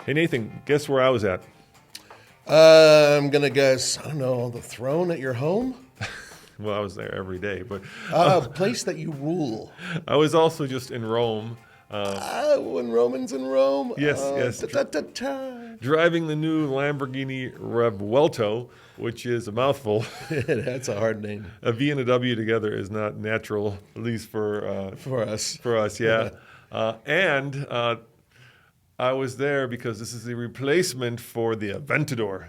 Hey, Nathan, guess where I was at? I'm going to guess, I don't know, the throne at your home? Well, I was there every day, but A place that you rule. I was also just in Rome. When Roman's in Rome. Yes, driving the new Lamborghini Revuelto, which is a mouthful. That's a hard name A V and a W together is not natural, at least for us. For us, yeah. And I was there because this is the replacement for the Aventador.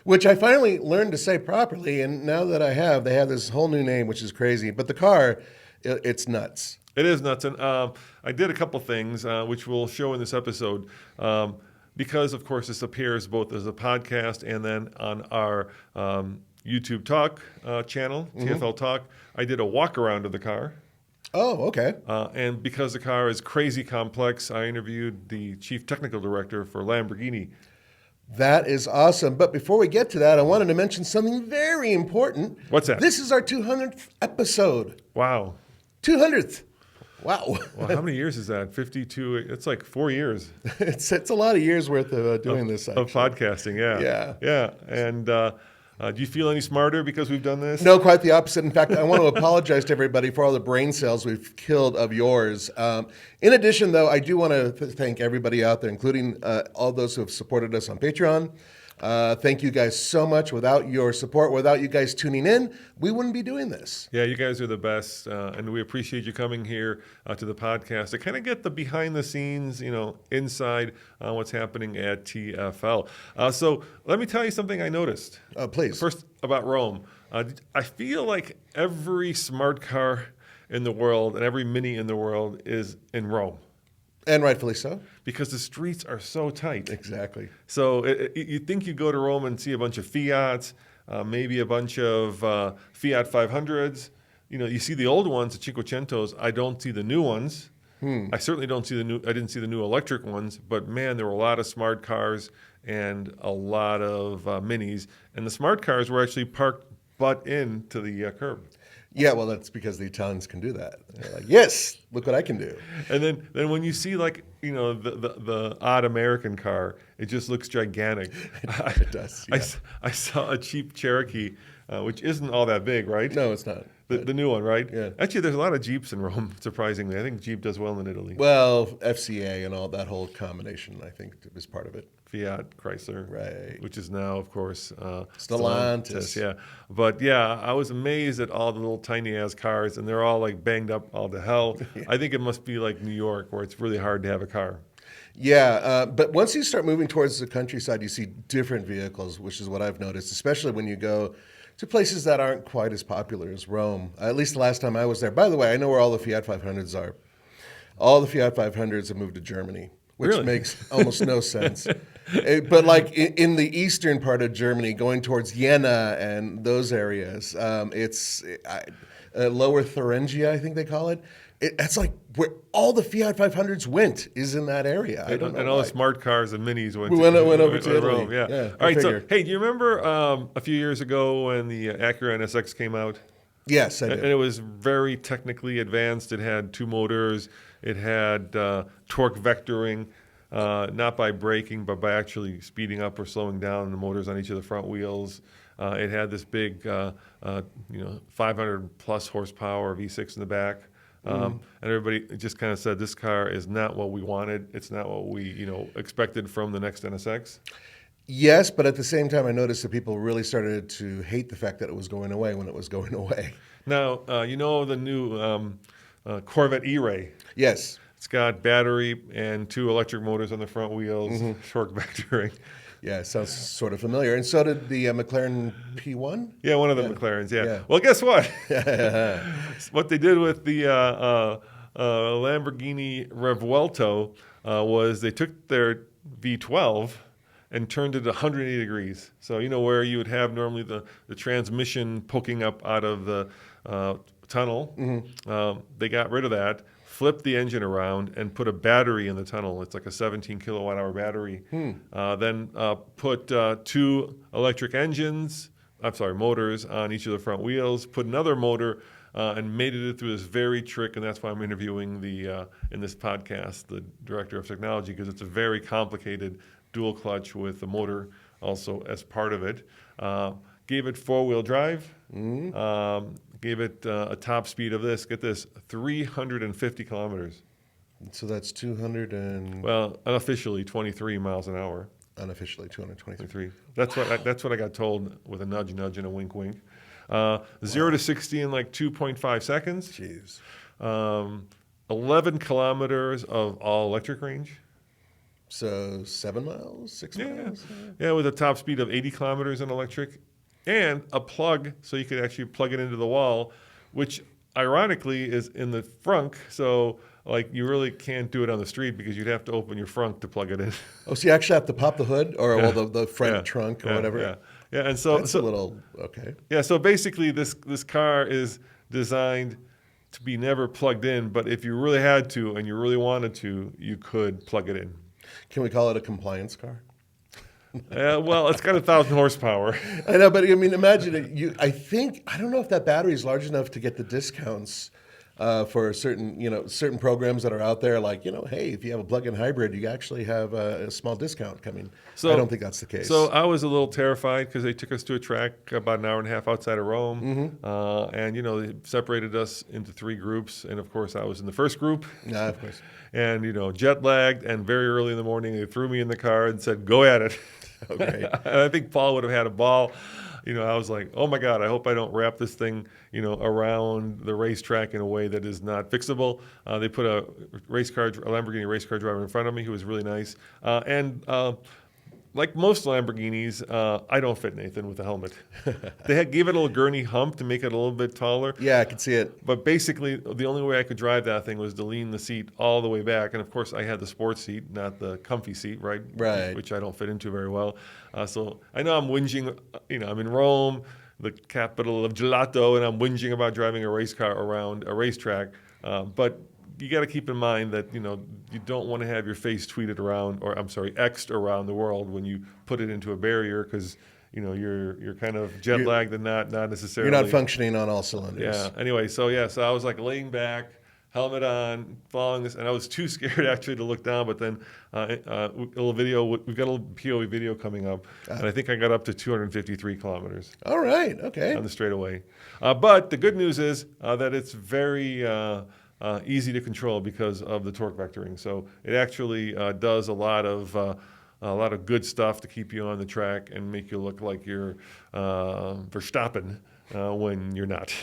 Which I finally learned to say properly, and now that I have, they have this whole new name, which is crazy. But the car, it's nuts. It is nuts, and I did a couple things, which we'll show in this episode, because, of course, this appears both as a podcast and then on our YouTube Talk channel, TFL Talk. I did a walk-around of the car. Oh, okay. And because the car is crazy complex, I interviewed the chief technical director for Lamborghini. That is awesome. But before we get to that, I wanted to mention something very important. What's that? This is our 200th episode. Wow. 200th. Wow. Well, how many years is that? 52. It's like 4 years. It's a lot of years worth of doing this, actually. Of podcasting, yeah. Yeah. And do you feel any smarter because we've done this? No, quite the opposite. In fact, I want to apologize to everybody for all the brain cells we've killed of yours. In addition, though, I do want to thank everybody out there, including all those who have supported us on Patreon. Thank you guys so much. Without your support, without you guys tuning in, we wouldn't be doing this. Yeah, you guys are the best, and we appreciate you coming here to the podcast to kind of get the behind the scenes, inside what's happening at TFL. So let me tell you something I noticed. Please. First, about Rome. I feel like every smart car in the world and every Mini in the world is in Rome. And rightfully so. Because the streets are so tight. Exactly. So you think you go to Rome and see a bunch of Fiats, maybe a bunch of Fiat 500s. You see the old ones, the Cinquecentos. I don't see the new ones. I certainly don't see I didn't see the new electric ones. But man, there were a lot of smart cars and a lot of Minis. And the smart cars were actually parked butt into the curb. Yeah, well, that's because the Italians can do that. They're like, yes, look what I can do. And then when you see the odd American car, it just looks gigantic. It does. Yeah. I saw a cheap Cherokee, which isn't all that big, right? No, it's not. The new one, right? Yeah. Actually, there's a lot of Jeeps in Rome, surprisingly. I think Jeep does well in Italy. Well, FCA and all that whole combination, I think, is part of it. Fiat, Chrysler, right? Which is now, of course, Stellantis. Yeah, but yeah, I was amazed at all the little tiny ass cars, and they're all like banged up all to hell. Yeah. I think it must be like New York, where it's really hard to have a car. Yeah, but once you start moving towards the countryside, you see different vehicles, which is what I've noticed, especially when you go to places that aren't quite as popular as Rome. At least the last time I was there. By the way, I know where all the Fiat 500s are. All the Fiat 500s have moved to Germany, which really? Makes almost no sense. But like in the eastern part of Germany, going towards Jena and those areas, it's Lower Thuringia, I think they call it. That's like where all the Fiat 500s went is in that area. I don't know. And all the smart cars and Minis went over to Italy. Rome. Yeah. All right. So, hey, do you remember a few years ago when the Acura NSX came out? Yes, I do. And it was very technically advanced. It had two motors. It had torque vectoring, not by braking, but by actually speeding up or slowing down the motors on each of the front wheels. It had this big, 500 plus horsepower V6 in the back. And everybody just kind of said, this car is not what we wanted. It's not what we, expected from the next NSX. Yes, but at the same time, I noticed that people really started to hate the fact that it was going away when it was going away. Now, the new Corvette E-Ray. Yes. It's got battery and two electric motors on the front wheels, torque vectoring. Yeah, sounds sort of familiar. And so did the McLaren P1? Yeah, one of the McLarens, yeah. Well, guess what? What they did with the Lamborghini Revuelto was they took their V12 and turned it 180 degrees. So, where you would have normally the transmission poking up out of the tunnel, they got rid of that, flipped the engine around, and put a battery in the tunnel. It's like a 17 kilowatt hour battery. Then put two electric motors on each of the front wheels, put another motor, and made it through this very trick. And that's why I'm interviewing in this podcast, the director of technology, because it's a very complicated dual clutch with the motor also as part of it. Gave it four-wheel drive. Gave it a top speed of this. Get this, 350 kilometers. So that's 200 and Well, unofficially 23 miles an hour. unofficially 223. 23. That's what I got told with a nudge, nudge, and a wink, wink. 0 to 60 in like 2.5 seconds. Jeez. 11 kilometers of all electric range. So 7 miles, 6 miles? Yeah, with a top speed of 80 kilometers in electric, and a plug so you could actually plug it into the wall, which ironically is in the frunk. So like you really can't do it on the street because you'd have to open your frunk to plug it in. Oh, so you actually have to pop the hood or well, the front trunk or whatever? Yeah, and so That's a little, okay. Yeah, so basically this car is designed to be never plugged in, but if you really had to and you really wanted to, you could plug it in. Can we call it a compliance car? Well, it's got 1,000 horsepower. I know, but I mean, imagine it. I don't know if that battery is large enough to get the discounts for certain programs that are out there. Like, hey, if you have a plug-in hybrid, you actually have a small discount coming. So I don't think that's the case. So I was a little terrified because they took us to a track about an hour and a half outside of Rome, and they separated us into 3 groups, and of course I was in the first group. Yeah, of course. And jet lagged, and very early in the morning they threw me in the car and said, "Go at it." Okay. And I think Paul would have had a ball. I was like, "Oh my God, I hope I don't wrap this thing, around the racetrack in a way that is not fixable." They put a Lamborghini race car driver in front of me who was really nice, and like most Lamborghinis, I don't fit, Nathan, with a helmet. They gave it a little gurney hump to make it a little bit taller. Yeah, I can see it. But basically, the only way I could drive that thing was to lean the seat all the way back. And of course, I had the sports seat, not the comfy seat, right? Right. Which I don't fit into very well. So I know I'm whinging. I'm in Rome, the capital of gelato, and I'm whinging about driving a race car around a racetrack. But you got to keep in mind that you don't want to have your face tweeted around, or I'm sorry, X'd around the world when you put it into a barrier because you're kind of jet lagged and not necessarily. You're not functioning on all cylinders. Yeah. Anyway, so I was like laying back, helmet on, following this, and I was too scared actually to look down. But then a little video. We've got a little POV video coming up, and I think I got up to 253 kilometers. All right. Okay. On the straightaway. But the good news is that it's very easy to control because of the torque vectoring. So it actually does a lot of good stuff to keep you on the track and make you look like you're Verstappen when you're not.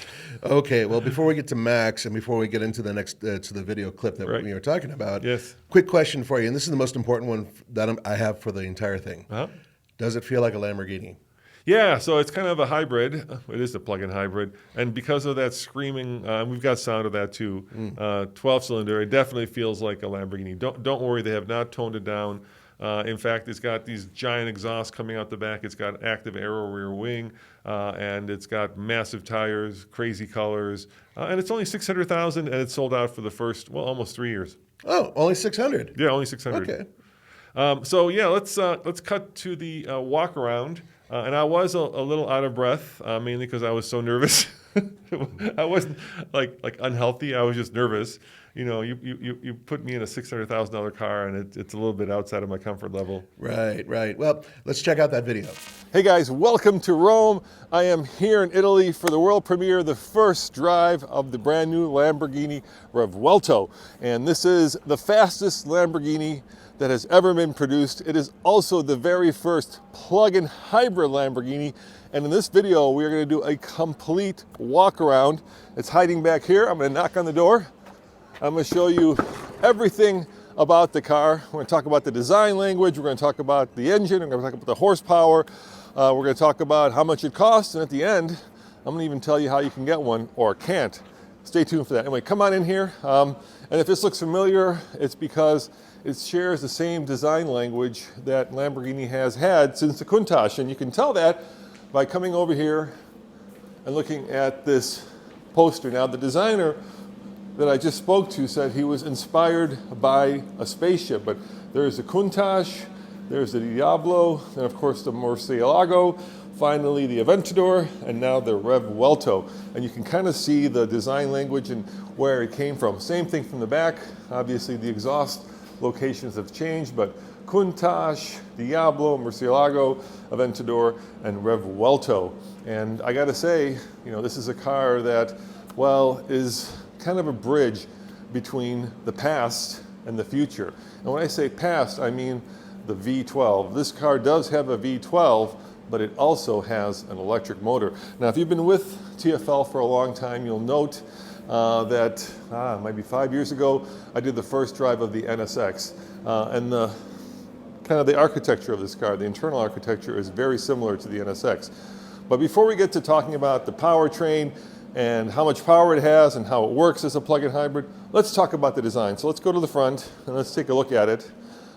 Okay. Well, before we get to Max and before we get into the next to the video clip that we were talking about, yes. Quick question for you, and this is the most important one that I have for the entire thing. Uh-huh. Does it feel like a Lamborghini? Yeah, so it's kind of a hybrid. It is a plug-in hybrid. And because of that screaming, we've got sound of that too, 12-cylinder, it definitely feels like a Lamborghini. Don't worry, they have not toned it down. In fact, it's got these giant exhausts coming out the back. It's got active aero rear wing, and it's got massive tires, crazy colors. And it's only 600,000, and it's sold out for the first, almost 3 years. Oh, only 600? Yeah, only 600. Okay. So let's cut to the walk around. And I was a little out of breath, mainly because I was so nervous. I wasn't like unhealthy. I was just nervous. You put me in a $600,000 car, and it's a little bit outside of my comfort level. Right. Well, let's check out that video. Hey guys, welcome to Rome. I am here in Italy for the world premiere of the first drive of the brand new Lamborghini Revuelto. And this is the fastest Lamborghini that has ever been produced. It is also the very first plug-in hybrid Lamborghini. And in this video, we are going to do a complete walk around. It's hiding back here. I'm going to knock on the door. I'm going to show you everything about the car. We're going to talk about the design language. We're going to talk about the engine. We're going to talk about the horsepower. We're going to talk about how much it costs. And at the end, I'm going to even tell you how you can get one or can't. Stay tuned for that. Anyway, come on in here. And if this looks familiar, it's because it shares the same design language that Lamborghini has had since the Countach. And you can tell that by coming over here and looking at this poster. Now, the designer that I just spoke to said he was inspired by a spaceship, but there's the Countach, there's the Diablo, and of course the Murcielago, finally the Aventador, and now the Revuelto. And you can kind of see the design language and where it came from. Same thing from the back. Obviously the exhaust locations have changed, but Countach, Diablo, Murcielago, Aventador, and Revuelto. And I gotta say, this is a car that, well, is kind of a bridge between the past and the future. And when I say past, I mean the V12. This car does have a V12, but it also has an electric motor. Now, if you've been with TFL for a long time, you'll note that maybe 5 years ago, I did the first drive of the NSX. And the kind of the architecture of this car, the internal architecture, is very similar to the NSX. But before we get to talking about the powertrain and how much power it has and how it works as a plug-in hybrid, let's talk about the design. So let's go to the front and let's take a look at it.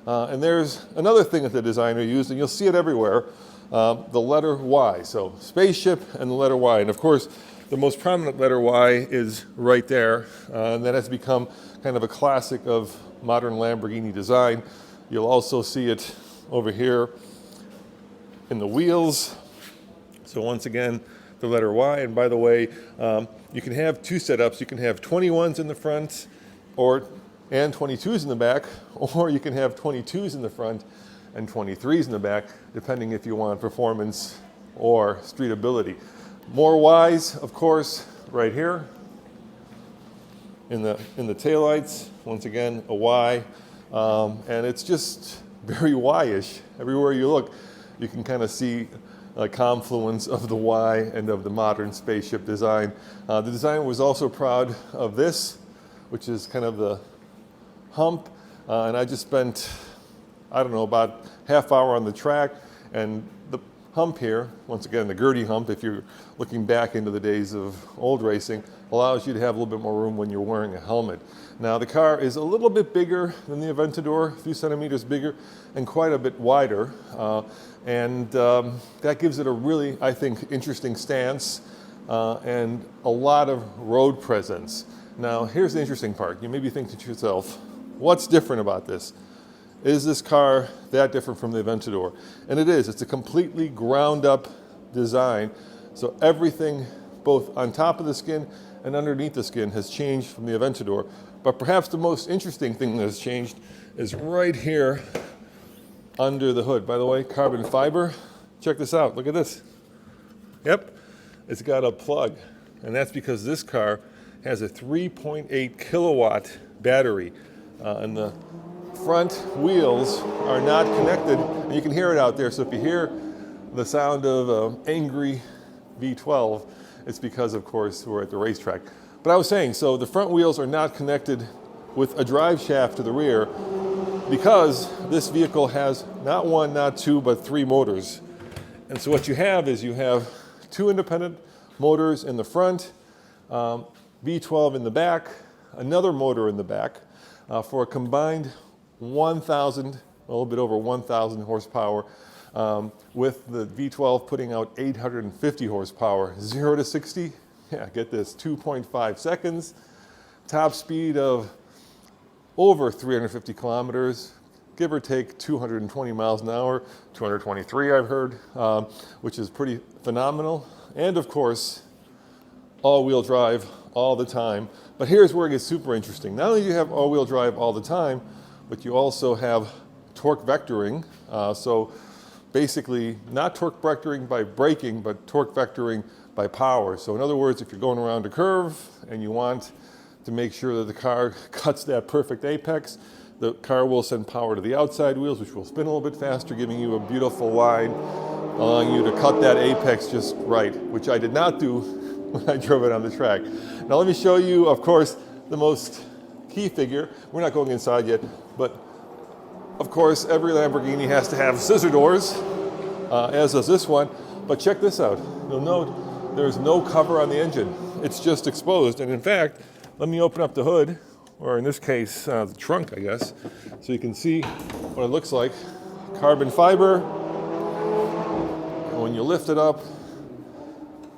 And there's another thing that the designer used, and you'll see it everywhere, the letter Y. So spaceship and the letter Y. And of course, the most prominent letter Y is right there. And that has become kind of a classic of modern Lamborghini design. You'll also see it over here in the wheels. So once again, the letter Y. And by the way, you can have two setups. You can have 21s in the front and 22s in the back, or you can have 22s in the front and 23s in the back, depending if you want performance or streetability. More Ys, of course, right here in the taillights. Once again, a Y, and it's just very Y-ish. Everywhere you look, you can kind of see a confluence of the Y and of the modern spaceship design. The designer was also proud of this, which is kind of the hump, and I just spent, about half hour on the track, and the hump here, once again, the Gertie hump, if you're looking back into the days of old racing, allows you to have a little bit more room when you're wearing a helmet. Now, the car is a little bit bigger than the Aventador, a few centimeters bigger, and quite a bit wider, and that gives it a really, I think, interesting stance and a lot of road presence. Now, here's the interesting part. You may be thinking to yourself, what's different about this? Is this car that different from the Aventador? And it is. It's a completely ground-up design. So everything, both on top of the skin and underneath the skin, has changed from the Aventador. But perhaps the most interesting thing that has changed is right here under the hood. By the way, carbon fiber. Check this out. Look at this. Yep. It's got a plug. And that's because this car has a 3.8 kilowatt battery, and the front wheels are not connected, and you can hear it out there. So if you hear the sound of an angry V12, it's because, of course, we're at the racetrack. But I was saying, so the front wheels are not connected with a drive shaft to the rear because this vehicle has not one, not two, but three motors. And so what you have is you have two independent motors in the front, V12 in the back, another motor in the back, for a combined 1,000, a little bit over 1,000 horsepower, with the V12 putting out 850 horsepower. 0 to 60, get this, 2.5 seconds. Top speed of over 350 kilometers, give or take 220 miles an hour, 223 I've heard, which is pretty phenomenal. And of course, all-wheel drive all the time. But here's where it gets super interesting. Not only do you have all-wheel drive all the time, but you also have torque vectoring. So basically, not torque vectoring by braking, but torque vectoring by power. So in other words, if you're going around a curve and you want to make sure that the car cuts that perfect apex, the car will send power to the outside wheels, which will spin a little bit faster, giving you a beautiful line, allowing you to cut that apex just right, which I did not do when I drove it on the track. Now let me show you, of course, the most key figure. We're not going inside yet, but of course, every Lamborghini has to have scissor doors, as does this one. But check this out. You'll note there's no cover on the engine. It's just exposed. And in fact, let me open up the hood, or in this case, the trunk, I guess, so you can see what it looks like. Carbon fiber. And when you lift it up,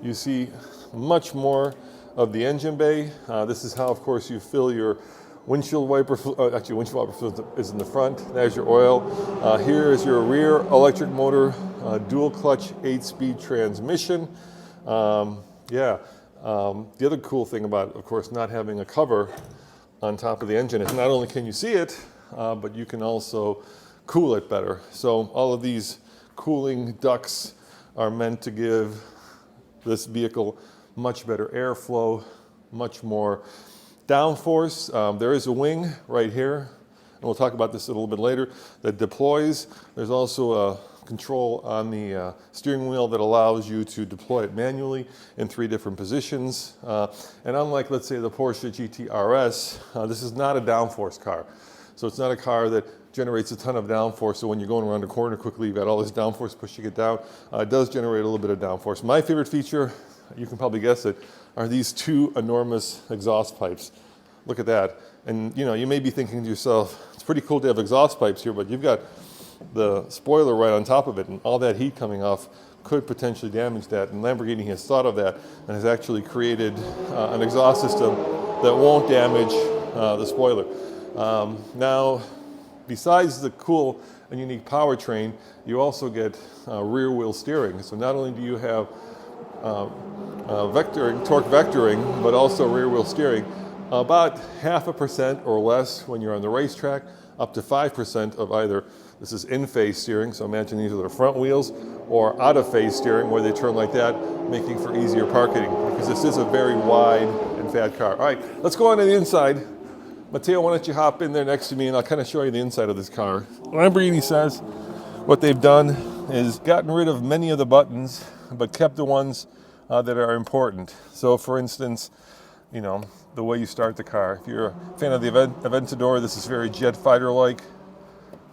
you see much more of the engine bay. This is how, of course, you fill your windshield wiper fluid. Actually, windshield wiper fluid is in the front. There's your oil. Here is your rear electric motor, dual clutch 8-speed transmission. The other cool thing about, of course, not having a cover on top of the engine is not only can you see it, but you can also cool it better. So all of these cooling ducts are meant to give this vehicle much better airflow, much more downforce. There is a wing right here, and we'll talk about this a little bit later, that deploys. There's also a control on the steering wheel that allows you to deploy it manually in 3 different positions. And unlike, let's say, the Porsche GT RS, this is not a downforce car. So it's not a car that generates a ton of downforce, so when you're going around a corner quickly, you've got all this downforce pushing it down. It does generate a little bit of downforce. My favorite feature, you can probably guess it, are these 2 enormous exhaust pipes. Look at that. And you may be thinking to yourself, it's pretty cool to have exhaust pipes here, but you've got the spoiler right on top of it, and all that heat coming off could potentially damage that. And Lamborghini has thought of that and has actually created an exhaust system that won't damage the spoiler. Now, besides the cool and unique powertrain, you also get rear wheel steering. So not only do you have torque vectoring, but also rear wheel steering. About 0.5% or less when you're on the racetrack, up to 5% of either, this is in-phase steering, so imagine these are the front wheels, or out-of-phase steering where they turn like that, making for easier parking, because this is a very wide and fat car. All right, let's go on to the inside. Matteo, why don't you hop in there next to me and I'll kind of show you the inside of this car. Lamborghini says what they've done is gotten rid of many of the buttons, but kept the ones that are important. So for instance, the way you start the car. If you're a fan of the Aventador, this is very jet fighter-like.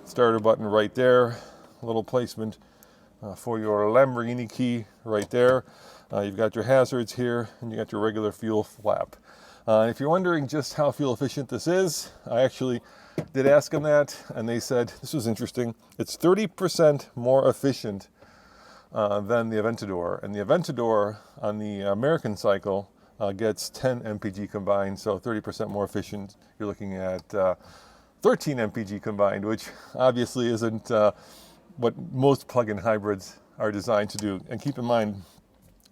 Starter button right there. A little placement for your Lamborghini key right there. You've got your hazards here, and you got your regular fuel flap. If you're wondering just how fuel efficient this is, I actually did ask them that, and they said, this was interesting, it's 30% more efficient than the Aventador. And the Aventador on the American cycle gets 10 mpg combined, so 30% more efficient. You're looking at 13 mpg combined, which obviously isn't what most plug-in hybrids are designed to do. And keep in mind,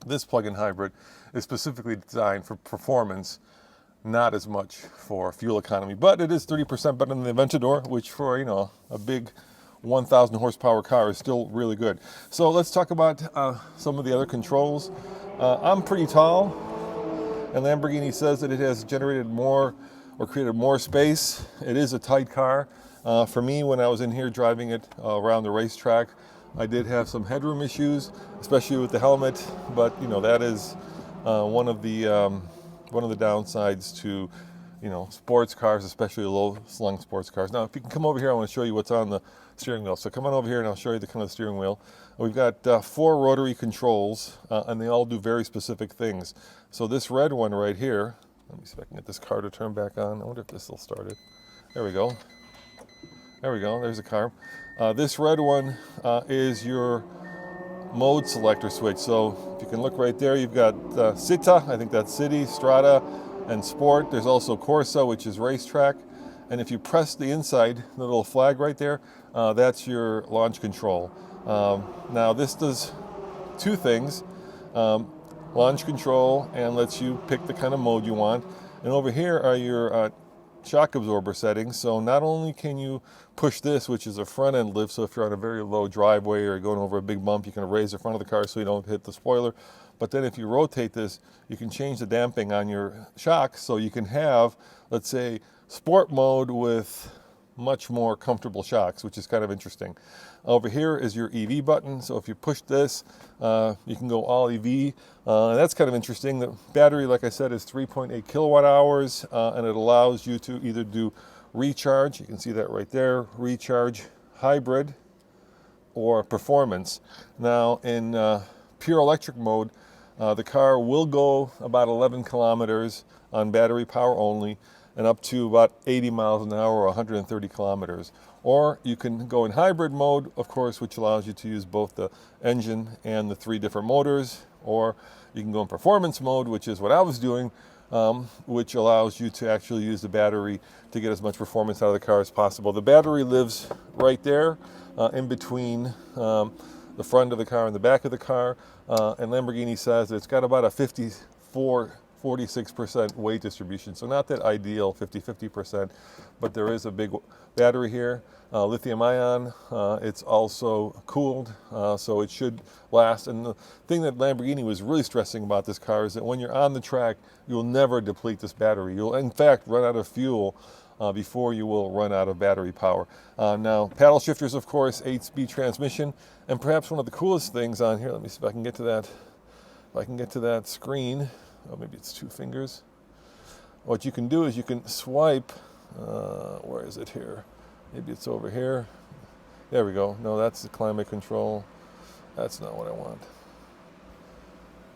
this plug-in hybrid is specifically designed for performance, not as much for fuel economy. But it is 30% better than the Aventador, which for a big 1,000 horsepower car is still really good. So let's talk about some of the other controls. I'm pretty tall, and Lamborghini says that it has generated more or created more space. It is a tight car. For me, when I was in here driving it around the racetrack, I did have some headroom issues, especially with the helmet. But that is one of the downsides to sports cars, especially low-slung sports cars. Now, if you can come over here, I want to show you what's on the steering wheel. So come on over here, and I'll show you the kind of steering wheel. We've got 4 rotary controls, and they all do very specific things. So this red one right here. Let me see if I can get this car to turn back on. I wonder if this will start it. There we go. There we go. There's the car. This red one is your mode selector switch. So if you can look right there, you've got Città, I think that's City, Strada, and Sport. There's also Corsa, which is racetrack. And if you press the inside, the little flag right there, that's your launch control. Now this does 2 things. Launch control, and lets you pick the kind of mode you want. And over here are your shock absorber settings. So not only can you push this, which is a front end lift, so if you're on a very low driveway or going over a big bump, you can raise the front of the car so you don't hit the spoiler. But then if you rotate this, you can change the damping on your shocks, so you can have, let's say, sport mode with much more comfortable shocks, which is kind of interesting. Over here is your EV button. So if you push this, you can go all EV. And that's kind of interesting. The battery, like I said, is 3.8 kilowatt hours, and it allows you to either do recharge, you can see that right there, recharge, hybrid, or performance. Now in pure electric mode, the car will go about 11 kilometers on battery power only, and up to about 80 miles an hour or 130 kilometers. Or you can go in hybrid mode, of course, which allows you to use both the engine and the 3 different motors. Or you can go in performance mode, which is what I was doing, which allows you to actually use the battery to get as much performance out of the car as possible. The battery lives right there in between the front of the car and the back of the car. And Lamborghini says it's got about a 54 46% weight distribution. So not that ideal 50-50%, but there is a big battery here, lithium ion. It's also cooled, so it should last. And the thing that Lamborghini was really stressing about this car is that when you're on the track, you'll never deplete this battery. You'll in fact run out of fuel before you will run out of battery power. Now, paddle shifters, of course, 8-speed transmission, and perhaps one of the coolest things on here, let me see if I can get to that. If I can get to that screen, oh, maybe it's 2 fingers. What you can do is you can swipe, where is it here? Maybe it's over here. There we go. No, that's the climate control. That's not what I want.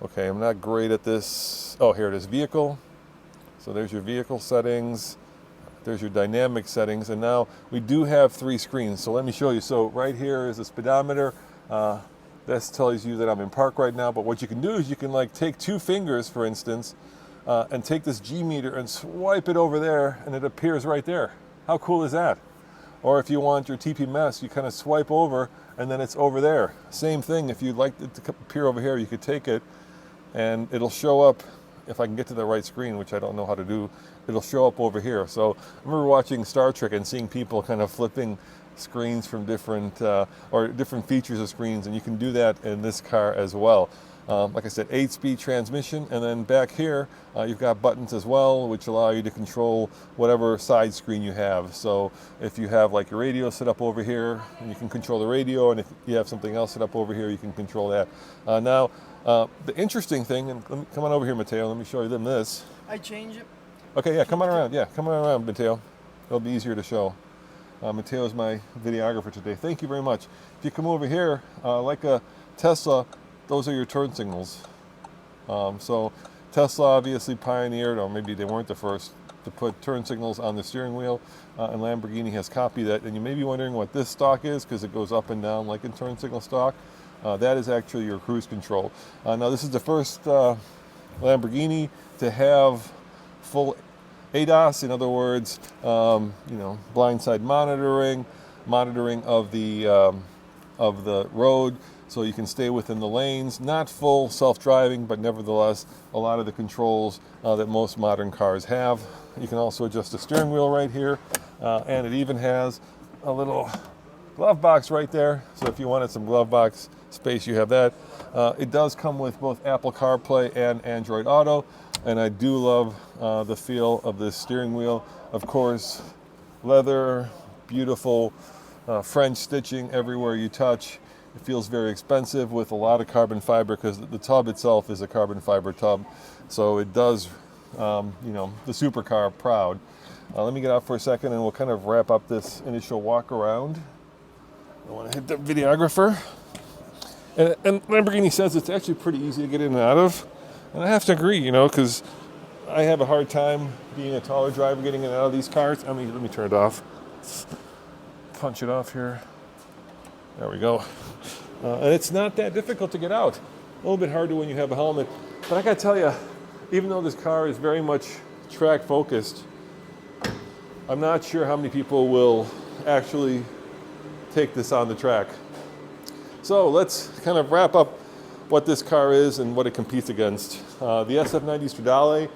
Okay, I'm not great at this. Oh, here it is, vehicle. So there's your vehicle settings. There's your dynamic settings, and now we do have 3 screens. So let me show you. So right here is the speedometer. This tells you that I'm in park right now, but what you can do is you can like take 2 fingers, for instance, and take this G meter and swipe it over there, and it appears right there. How cool is that? Or if you want your TPMS, you kind of swipe over, and then it's over there. Same thing, if you'd like it to appear over here, you could take it, and it'll show up. If I can get to the right screen, which I don't know how to do, it'll show up over here. So I remember watching Star Trek and seeing people kind of flipping screens from different features of screens, and you can do that in this car as well. Like I said, 8-speed transmission, and then back here you've got buttons as well, which allow you to control whatever side screen you have. So if you have like your radio set up over here, you can control the radio, and if you have something else set up over here, you can control that. Now, the interesting thing, and let me, come on over here, Matteo, let me show you them this. I change it. Okay, yeah, come on around. Yeah, come on around, Matteo. It'll be easier to show. Matteo is my videographer today. Thank you very much. If you come over here, like a Tesla, those are your turn signals. So Tesla obviously pioneered, or maybe they weren't the first, to put turn signals on the steering wheel, and Lamborghini has copied that. And you may be wondering what this stalk is, because it goes up and down like in turn signal stalk. That is actually your cruise control. Now this is the first Lamborghini to have full ADAS, in other words, blindside monitoring of the road, so you can stay within the lanes. Not full self-driving, but nevertheless a lot of the controls that most modern cars have. You can also adjust the steering wheel right here, and it even has a little glove box right there. So if you wanted some glove box space, you have that. It does come with both Apple CarPlay and Android Auto, and I do love the feel of this steering wheel. Of course, leather, beautiful French stitching everywhere you touch. It feels very expensive with a lot of carbon fiber, because the tub itself is a carbon fiber tub. So it does, the supercar proud. Let me get out for a second and we'll kind of wrap up this initial walk around. I want to hit the videographer. And Lamborghini says it's actually pretty easy to get in and out of. And I have to agree, because I have a hard time being a taller driver getting in and out of these cars. Let me turn it off. Punch it off here. There we go. And it's not that difficult to get out. A little bit harder when you have a helmet. But I gotta tell you, even though this car is very much track focused, I'm not sure how many people will actually take this on the track. So let's kind of wrap up what this car is and what it competes against. The SF90 Stradale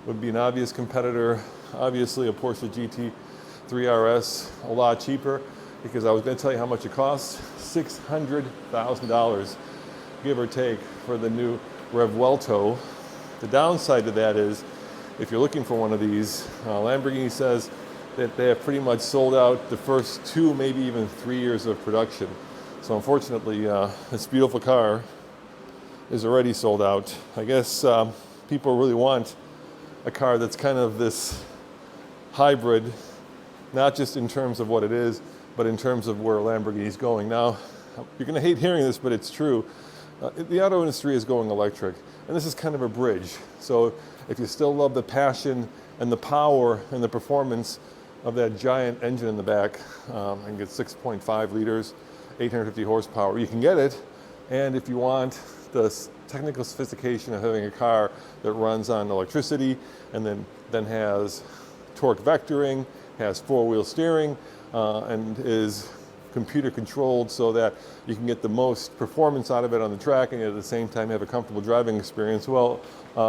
would be an obvious competitor. Obviously a Porsche GT3 RS, a lot cheaper, because I was going to tell you how much it costs. $600,000, give or take, for the new Revuelto. The downside to that is, if you're looking for one of these, Lamborghini says that they have pretty much sold out the first 2, maybe even 3 years of production. So unfortunately, this beautiful car is already sold out. I guess people really want a car that's kind of this hybrid, not just in terms of what it is, but in terms of where Lamborghini's going. Now, you're going to hate hearing this, but it's true. The auto industry is going electric, and this is kind of a bridge. So if you still love the passion and the power and the performance of that giant engine in the back, and get 6.5 liters, 850 horsepower, you can get it. And if you want the technical sophistication of having a car that runs on electricity and then has torque vectoring, has 4-wheel steering, and is computer controlled so that you can get the most performance out of it on the track and at the same time have a comfortable driving experience. Well,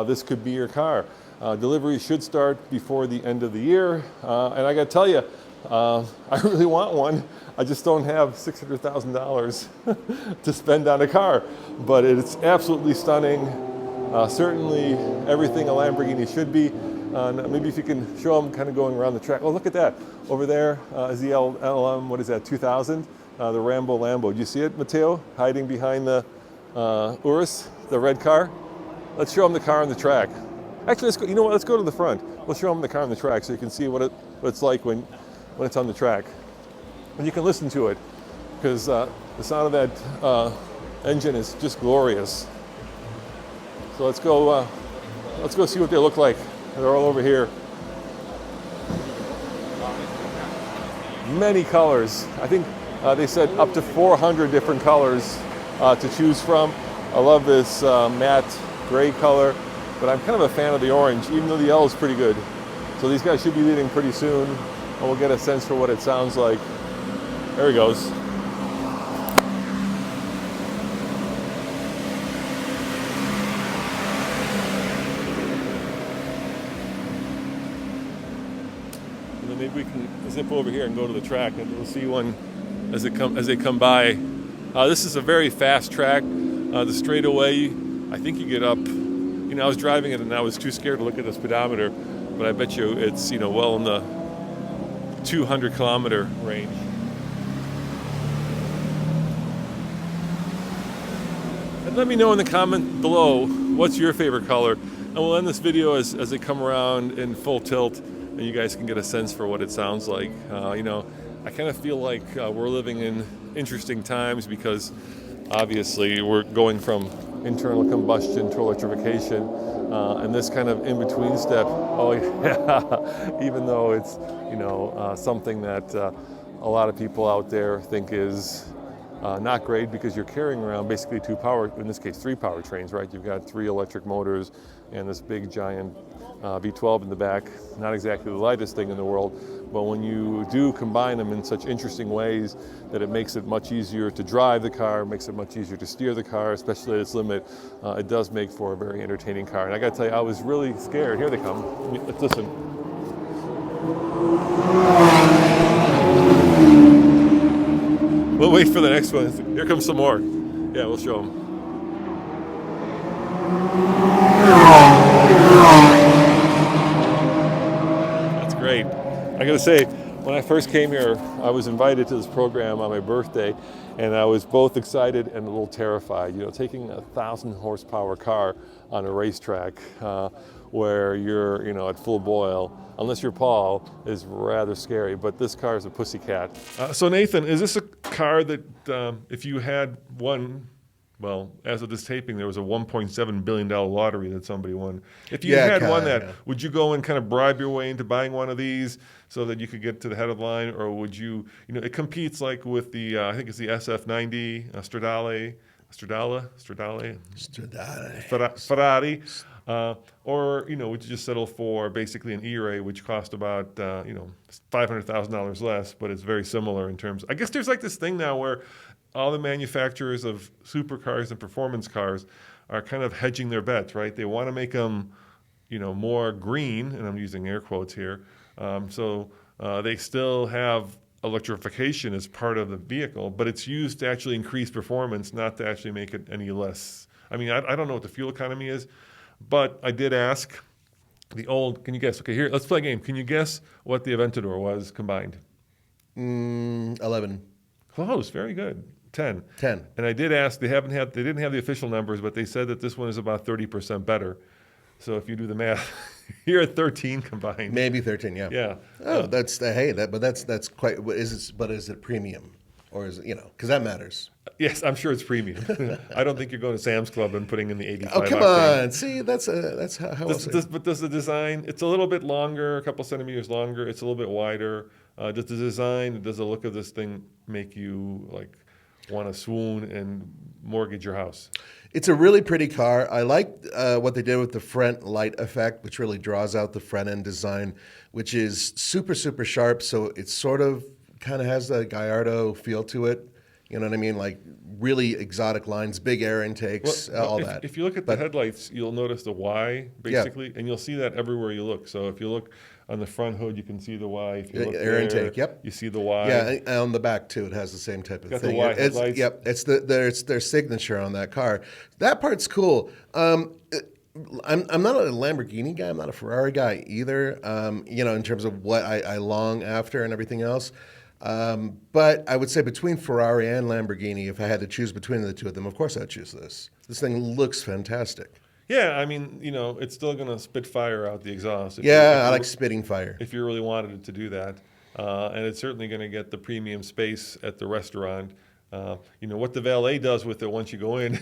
this could be your car. Delivery should start before the end of the year. And I got to tell you, I really want one. I just don't have $600,000 to spend on a car. But it's absolutely stunning. Certainly everything a Lamborghini should be. Maybe if you can show them kind of going around the track. Oh, look at that. Over there is the LM, what is that, 2000? The Rambo Lambo. Do you see it, Matteo? Hiding behind the Urus, the red car? Let's show them the car on the track. Actually, let's go, you know what, let's go to the front. Let's show them the car on the track so you can see what it's like when it's on the track. And you can listen to it, because the sound of that engine is just glorious. So let's go see what they look like. They're all over here. Many colors. I think they said up to 400 different colors to choose from. I love this matte gray color, but I'm kind of a fan of the orange, even though the yellow is pretty good. So these guys should be leaving pretty soon, and we'll get a sense for what it sounds like. There he goes. And then maybe we can zip over here and go to the track, and we'll see one as they come by. This is a very fast track. The straightaway, I think you get up. You know, I was driving it and I was too scared to look at the speedometer, but I bet you it's, you know, well in the 200 kilometer range. And let me know in the comment below, what's your favorite color? And we'll end this video as they come around in full tilt, and you guys can get a sense for what it sounds like. You know, I kind of feel like we're living in interesting times, because obviously we're going from internal combustion to electrification, and this kind of in-between step, oh yeah, even though it's, you know, something that a lot of people out there think is not great, because you're carrying around basically in this case, three powertrains, right? You've got 3 electric motors and this big giant V12 in the back. Not exactly the lightest thing in the world, but when you do combine them in such interesting ways that it makes it much easier to drive the car, makes it much easier to steer the car, especially at its limit, it does make for a very entertaining car. And I gotta tell you, I was really scared. Here they come. Let's listen. We'll wait for the next one. Here comes some more. Yeah, we'll show them. That's great. I gotta say, when I first came here, I was invited to this program on my birthday, and I was both excited and a little terrified. You know, taking a 1,000 horsepower car on a racetrack where you're, you know, at full boil, unless you're Paul, is rather scary. But this car is a pussycat. So Nathan, is this a car that if you had one? Well, as of this taping, there was a $1.7 billion lottery that somebody won. If you had won that, would you go and kind of bribe your way into buying one of these so that you could get to the head of the line? Or would you, you know, it competes like with the, I think it's the SF90, Ferrari. Or, you know, would you just settle for basically an E-Ray, which cost about, you know, $500,000 less, but it's very similar in terms. I guess there's like this thing now where all the manufacturers of supercars and performance cars are kind of hedging their bets, right? They want to make them, you know, more green, and I'm using air quotes here. So they still have electrification as part of the vehicle, but it's used to actually increase performance, not to actually make it any less. I mean, I don't know what the fuel economy is, but I did ask can you guess? Okay, here, let's play a game. Can you guess what the Aventador was combined? 11. Close, very good. 10. 10. And I did ask, they didn't have the official numbers, but they said that this one is about 30% better. So if you do the math, you're at 13 combined. Maybe 13, yeah. Yeah. Oh, that's that's quite. Is it premium, or is it, you know, because that matters. Yes, I'm sure it's premium. I don't think you're going to Sam's Club and putting in the 85. Oh, come octane. on. See, that's how. But does the design? It's a little bit longer, a couple centimeters longer. It's a little bit wider. Does the design? Does the look of this thing make you like want to swoon and mortgage your house? It's a really pretty car. I like what they did with the front light effect, which really draws out the front end design, which is super, super sharp. So it sort of kind of has the Gallardo feel to it. You know what I mean? Like really exotic lines, big air intakes, all that. If you look at the headlights, you'll notice the Y basically, and you'll see that everywhere you look. So if you look on the front hood, you can see the Y. If you look Air there, intake, yep. you see the Y. Yeah, and on the back too, it has the same type of Got thing. the Y It's, headlights. yep, it's their signature on that car. That part's cool. I'm not a Lamborghini guy. I'm not a Ferrari guy either. You know, in terms of what I long after and everything else. But I would say between Ferrari and Lamborghini, if I had to choose between the two of them, of course I'd choose this. This thing looks fantastic. Yeah, I mean, you know, it's still going to spit fire out the exhaust. I like spitting fire. If you really wanted it to do that. And it's certainly going to get the premium space at the restaurant. You know, what the valet does with it once you go in.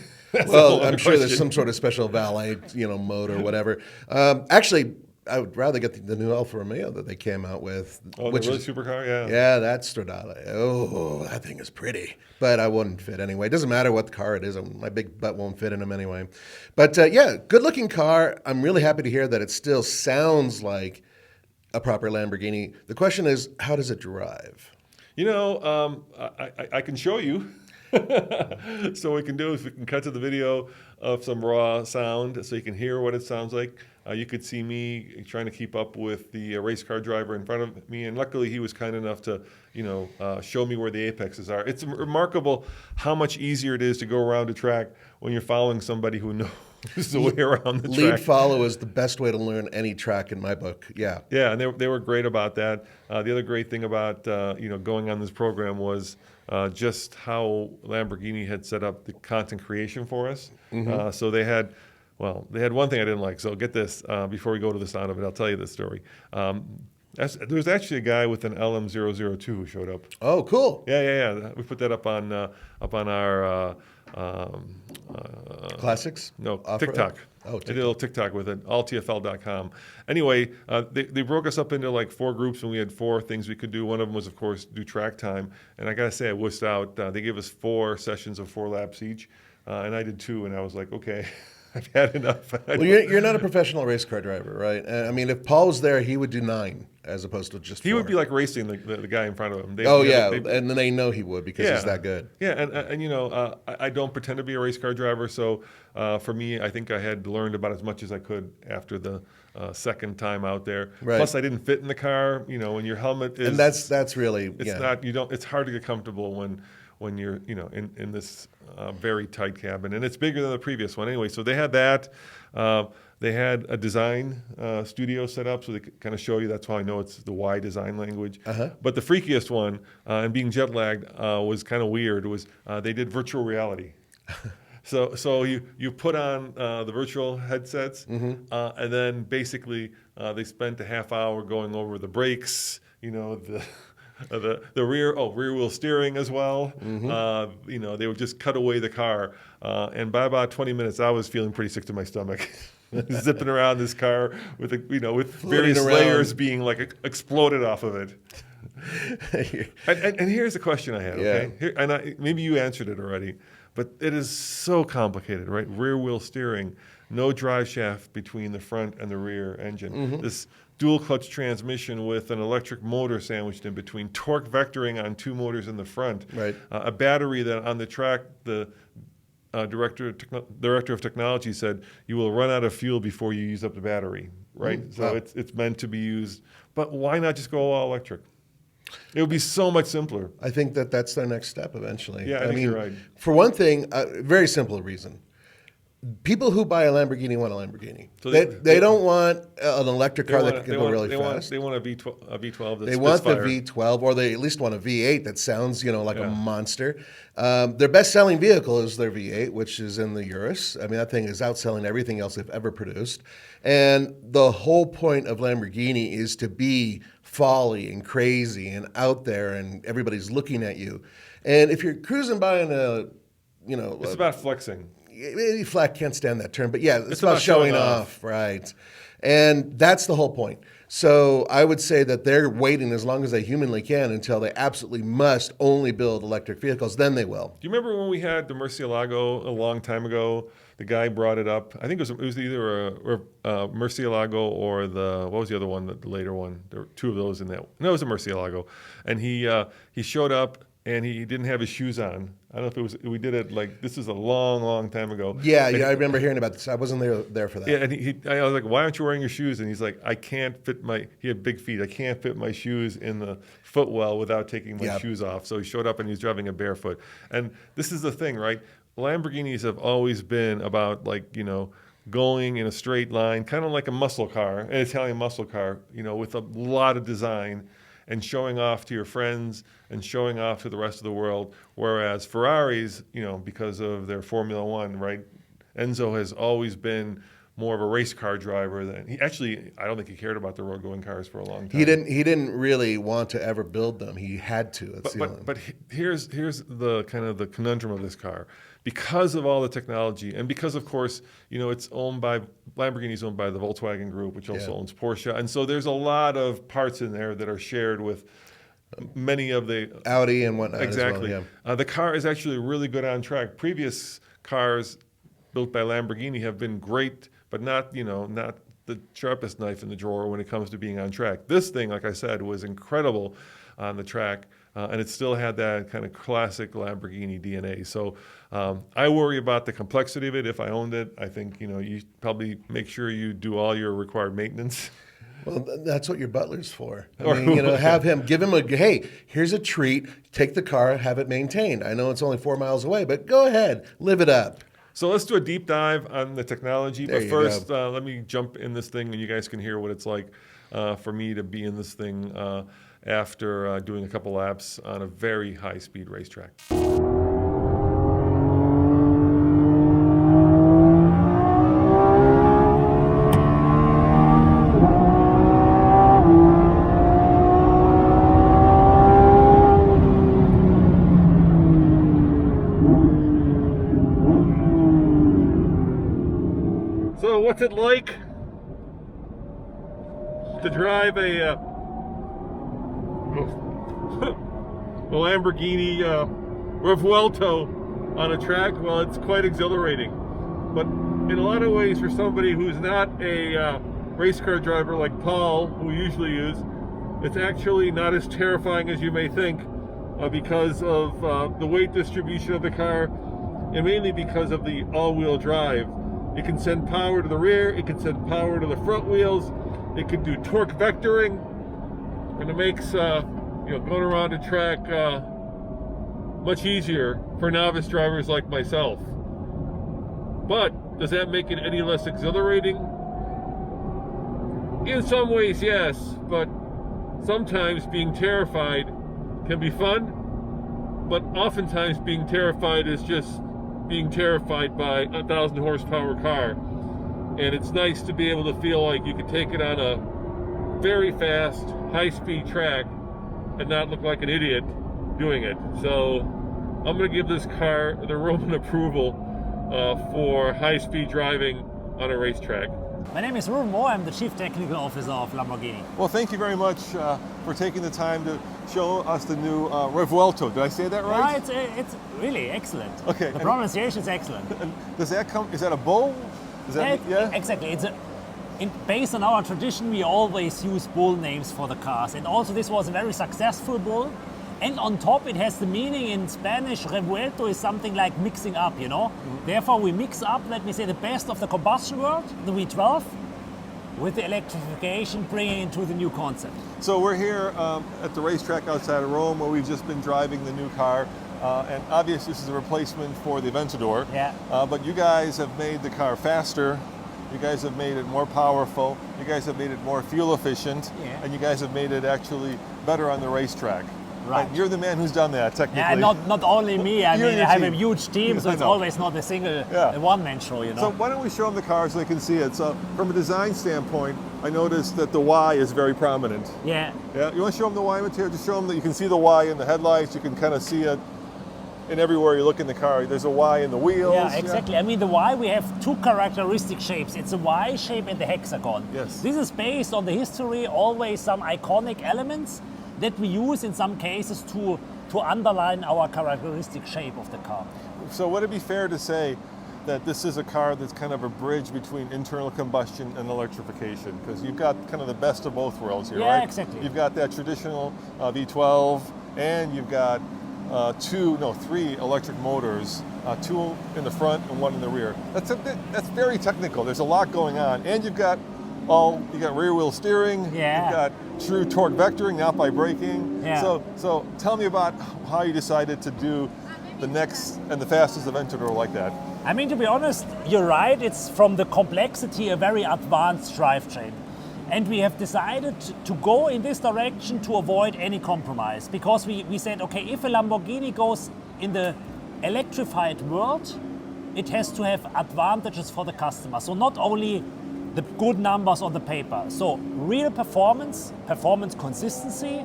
Well, I'm sure there's some sort of special valet, mode or whatever. Actually, I would rather get the new Alfa Romeo that they came out with. Oh, which the really is supercar? Yeah. Yeah, that's Stradale. Oh, that thing is pretty. But I wouldn't fit anyway. It doesn't matter what the car it is. My big butt won't fit in them anyway. But yeah, good-looking car. I'm really happy to hear that it still sounds like a proper Lamborghini. The question is, how does it drive? You know, I can show you. So what we can do is we can cut to the video of some raw sound so you can hear what it sounds like. You could see me trying to keep up with the race car driver in front of me, and luckily he was kind enough to, show me where the apexes are. It's remarkable how much easier it is to go around a track when you're following somebody who knows the way around the track. Lead follow is the best way to learn any track in my book. Yeah. Yeah, and they were great about that. The other great thing about going on this program was just how Lamborghini had set up the content creation for us. Mm-hmm. So they had one thing I didn't like. So get this, before we go to the sound of it, I'll tell you this story. There was actually a guy with an LM002 who showed up. Oh, cool. Yeah. We put that up on our Classics? No, Off-road? TikTok. Oh, I did a TikTok. little TikTok with it, alltfl.com. Anyway, they broke us up into like 4 groups, and we had 4 things we could do. One of them was, of course, do track time. And I got to say, I wussed out. They gave us 4 sessions of 4 laps each, and I did 2, and I was like, okay, I've had enough. Well, you're not a professional race car driver, right? I mean, if Paul was there, he would do 9 as opposed to just 4. He would be like racing the guy in front of him. And then they know he would because he's that good. Yeah, and I don't pretend to be a race car driver, so for me, I think I had learned about as much as I could after the second time out there. Right. Plus, I didn't fit in the car. When your helmet is, And that's really not. It's hard to get comfortable when you're in this very tight cabin, and it's bigger than the previous one anyway. So they had that. They had a design studio set up so they could kind of show you. That's how I know it's the Y design language. Uh-huh. But the freakiest one, and being jet lagged, was kind of weird. Was they did virtual reality. So you put on the virtual headsets, and then basically they spent a half hour going over the brakes. The rear wheel steering as well. They would just cut away the car, and by about 20 minutes, I was feeling pretty sick to my stomach, zipping around this car with various layers being like exploded off of it. and here's the question I had. Okay, maybe you answered it already, but it is so complicated, right? Rear wheel steering, no drive shaft between the front and the rear engine. This dual clutch transmission with an electric motor sandwiched in between, torque vectoring on 2 motors in the front, right? A battery that on the track the director of technology said you will run out of fuel before you use up the battery, right? So it's meant to be used, but why not just go all electric? It would be so much simpler. I think that's their next step eventually. Yeah, I think you're right. For one thing, a very simple reason. People who buy a Lamborghini want a Lamborghini. So they don't want an electric car that can go really fast. They want a V12. They want the V12, or they at least want a V8 that sounds, like a monster. Their best-selling vehicle is their V8, which is in the Urus. I mean, that thing is outselling everything else they've ever produced. And the whole point of Lamborghini is to be folly and crazy and out there, and everybody's looking at you. And if you're cruising by in it's about flexing. Maybe flat can't stand that term, but yeah, it's about showing off, right? And that's the whole point. So I would say that they're waiting as long as they humanly can until they absolutely must only build electric vehicles. Then they will. Do you remember when we had the Murcielago a long time ago? The guy brought it up. I think it was either a Murcielago or what was the other one, the later one? There were two of those in that. No, it was a Murcielago. And he showed up and he didn't have his shoes on. I don't know if it was, we did it like, this is a long, long time ago. Yeah, I remember hearing about this. I wasn't there for that. Yeah, and I was like, why aren't you wearing your shoes? And he's like, I can't fit he had big feet. I can't fit my shoes in the footwell without taking my shoes off. So he showed up and he was driving a barefoot. And this is the thing, right? Lamborghinis have always been about going in a straight line, kind of like a muscle car, an Italian muscle car, with a lot of design and showing off to your friends and showing off to the rest of the world. Whereas Ferraris, because of their Formula One, right? Enzo has always been more of a race car driver than I don't think he cared about the road going cars for a long time. He didn't really want to ever build them. He had to. But here's the kind of the conundrum of this car. Because of all the technology, and because, of course, it's Lamborghini's owned by the Volkswagen Group, which also owns Porsche. And so there's a lot of parts in there that are shared with many of the Audi and whatnot. Exactly. As well, The car is actually really good on track. Previous cars built by Lamborghini have been great, but not the sharpest knife in the drawer when it comes to being on track. This thing, like I said, was incredible on the track. And it still had that kind of classic Lamborghini DNA. So I worry about the complexity of it. If I owned it, I think you probably make sure you do all your required maintenance. Well, that's what your butler's for. I mean, have him, give him hey, here's a treat. Take the car, have it maintained. I know it's only 4 miles away, but go ahead, live it up. So let's do a deep dive on the technology. There But first, let me jump in this thing, and you guys can hear what it's like for me to be in this thing after doing a couple laps on a very high-speed racetrack. So what's it like to drive a Lamborghini Revuelto on a track? Well, it's quite exhilarating. But in a lot of ways, for somebody who's not a race car driver like Paul, who we usually use, it's actually not as terrifying as you may think because of the weight distribution of the car, and mainly because of the all-wheel drive. It can send power to the rear, it can send power to the front wheels, it can do torque vectoring, and it makes going around a track much easier for novice drivers like myself. But does that make it any less exhilarating? In some ways, yes, but sometimes being terrified can be fun, but oftentimes being terrified is just being terrified by a 1,000 horsepower car. And it's nice to be able to feel like you can take it on a very fast, high-speed track and not look like an idiot doing it. So I'm going to give this car the Roman approval for high-speed driving on a racetrack. My name is Ruben Moore. I'm the Chief Technical Officer of Lamborghini. Well, thank you very much for taking the time to show us the new Revuelto. Did I say that right? Yeah, it's really excellent. Okay. The pronunciation is excellent. And does that come? Is that a bull? Is that Exactly. Based on our tradition, we always use bull names for the cars, and also this was a very successful bull. And on top, it has the meaning in Spanish. Revuelto is something like mixing up, Mm-hmm. Therefore, we mix up, let me say, the best of the combustion world, the V12, with the electrification, bringing into the new concept. So we're here at the racetrack outside of Rome, where we've just been driving the new car. And obviously, this is a replacement for the Aventador. Yeah. But you guys have made the car faster. You guys have made it more powerful. You guys have made it more fuel efficient. Yeah. And you guys have made it actually better on the racetrack. Right. And you're the man who's done that, technically. Yeah, not only me. I You mean, and your I have team. a huge team, so I it's know. always not a single one-man show, So why don't we show them the car so they can see it? So from a design standpoint, I noticed that the Y is very prominent. Yeah. Yeah, you want to show them the Y material? Just show them that you can see the Y in the headlights. You can kind of see it and everywhere you look in the car, there's a Y in the wheels. Yeah, exactly. I mean, the Y, we have two characteristic shapes. It's a Y shape and the hexagon. Yes. This is based on the history, always some iconic elements that we use in some cases to underline our characteristic shape of the car. So would it be fair to say that this is a car that's kind of a bridge between internal combustion and electrification? Because you've got kind of the best of both worlds here, right? Yeah, exactly. You've got that traditional V12, and you've got three electric motors, two in the front and one in the rear. That's very technical. There's a lot going on, and you've got rear wheel steering. Yeah. You've got true torque vectoring, not by braking. Yeah. So tell me about how you decided to do the next and the fastest Aventador like that. I mean, to be honest, you're right. It's from the complexity a very advanced drivetrain. And we have decided to go in this direction to avoid any compromise. Because we said, okay, if a Lamborghini goes in the electrified world, it has to have advantages for the customer. So not only the good numbers on the paper. So real performance consistency,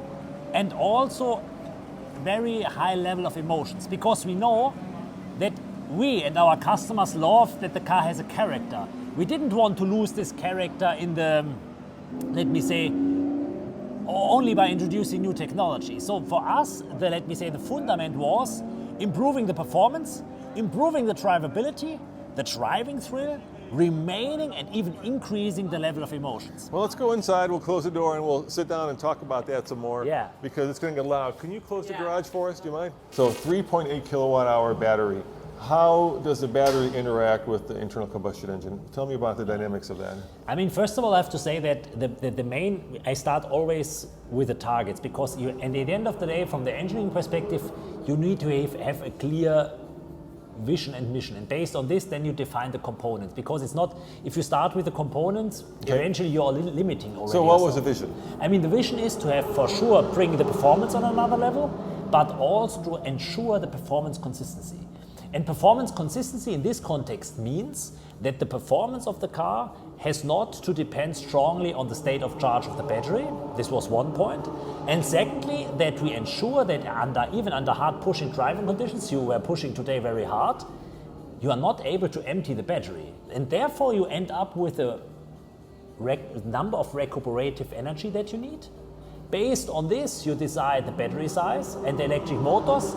and also very high level of emotions. Because we know that we and our customers love that the car has a character. We didn't want to lose this character in the, let me say, only by introducing new technology. So for us, the fundament was improving the performance, improving the drivability, the driving thrill, remaining and even increasing the level of emotions. Well, let's go inside, we'll close the door, and we'll sit down and talk about that some more. Yeah. Because it's going to get loud. Can you close the garage for us, do you mind? So 3.8 kilowatt hour battery. How does the battery interact with the internal combustion engine? Tell me about the dynamics of that. I mean, first of all, I have to say that the main, I start always with the targets, because and at the end of the day, from the engineering perspective, you need to have a clear vision and mission. And based on this, then you define the components. Because it's not, if you start with the components, eventually you're limiting already. So what yourself. was the vision? I mean, the vision is to have, for sure, bring the performance on another level, but also to ensure the performance consistency. And performance consistency in this context means that the performance of the car has not to depend strongly on the state of charge of the battery. This was one point. And secondly, that we ensure that even under hard pushing driving conditions, you were pushing today very hard, you are not able to empty the battery. And therefore you end up with a number of recuperative energy that you need. Based on this, you decide the battery size and the electric motors,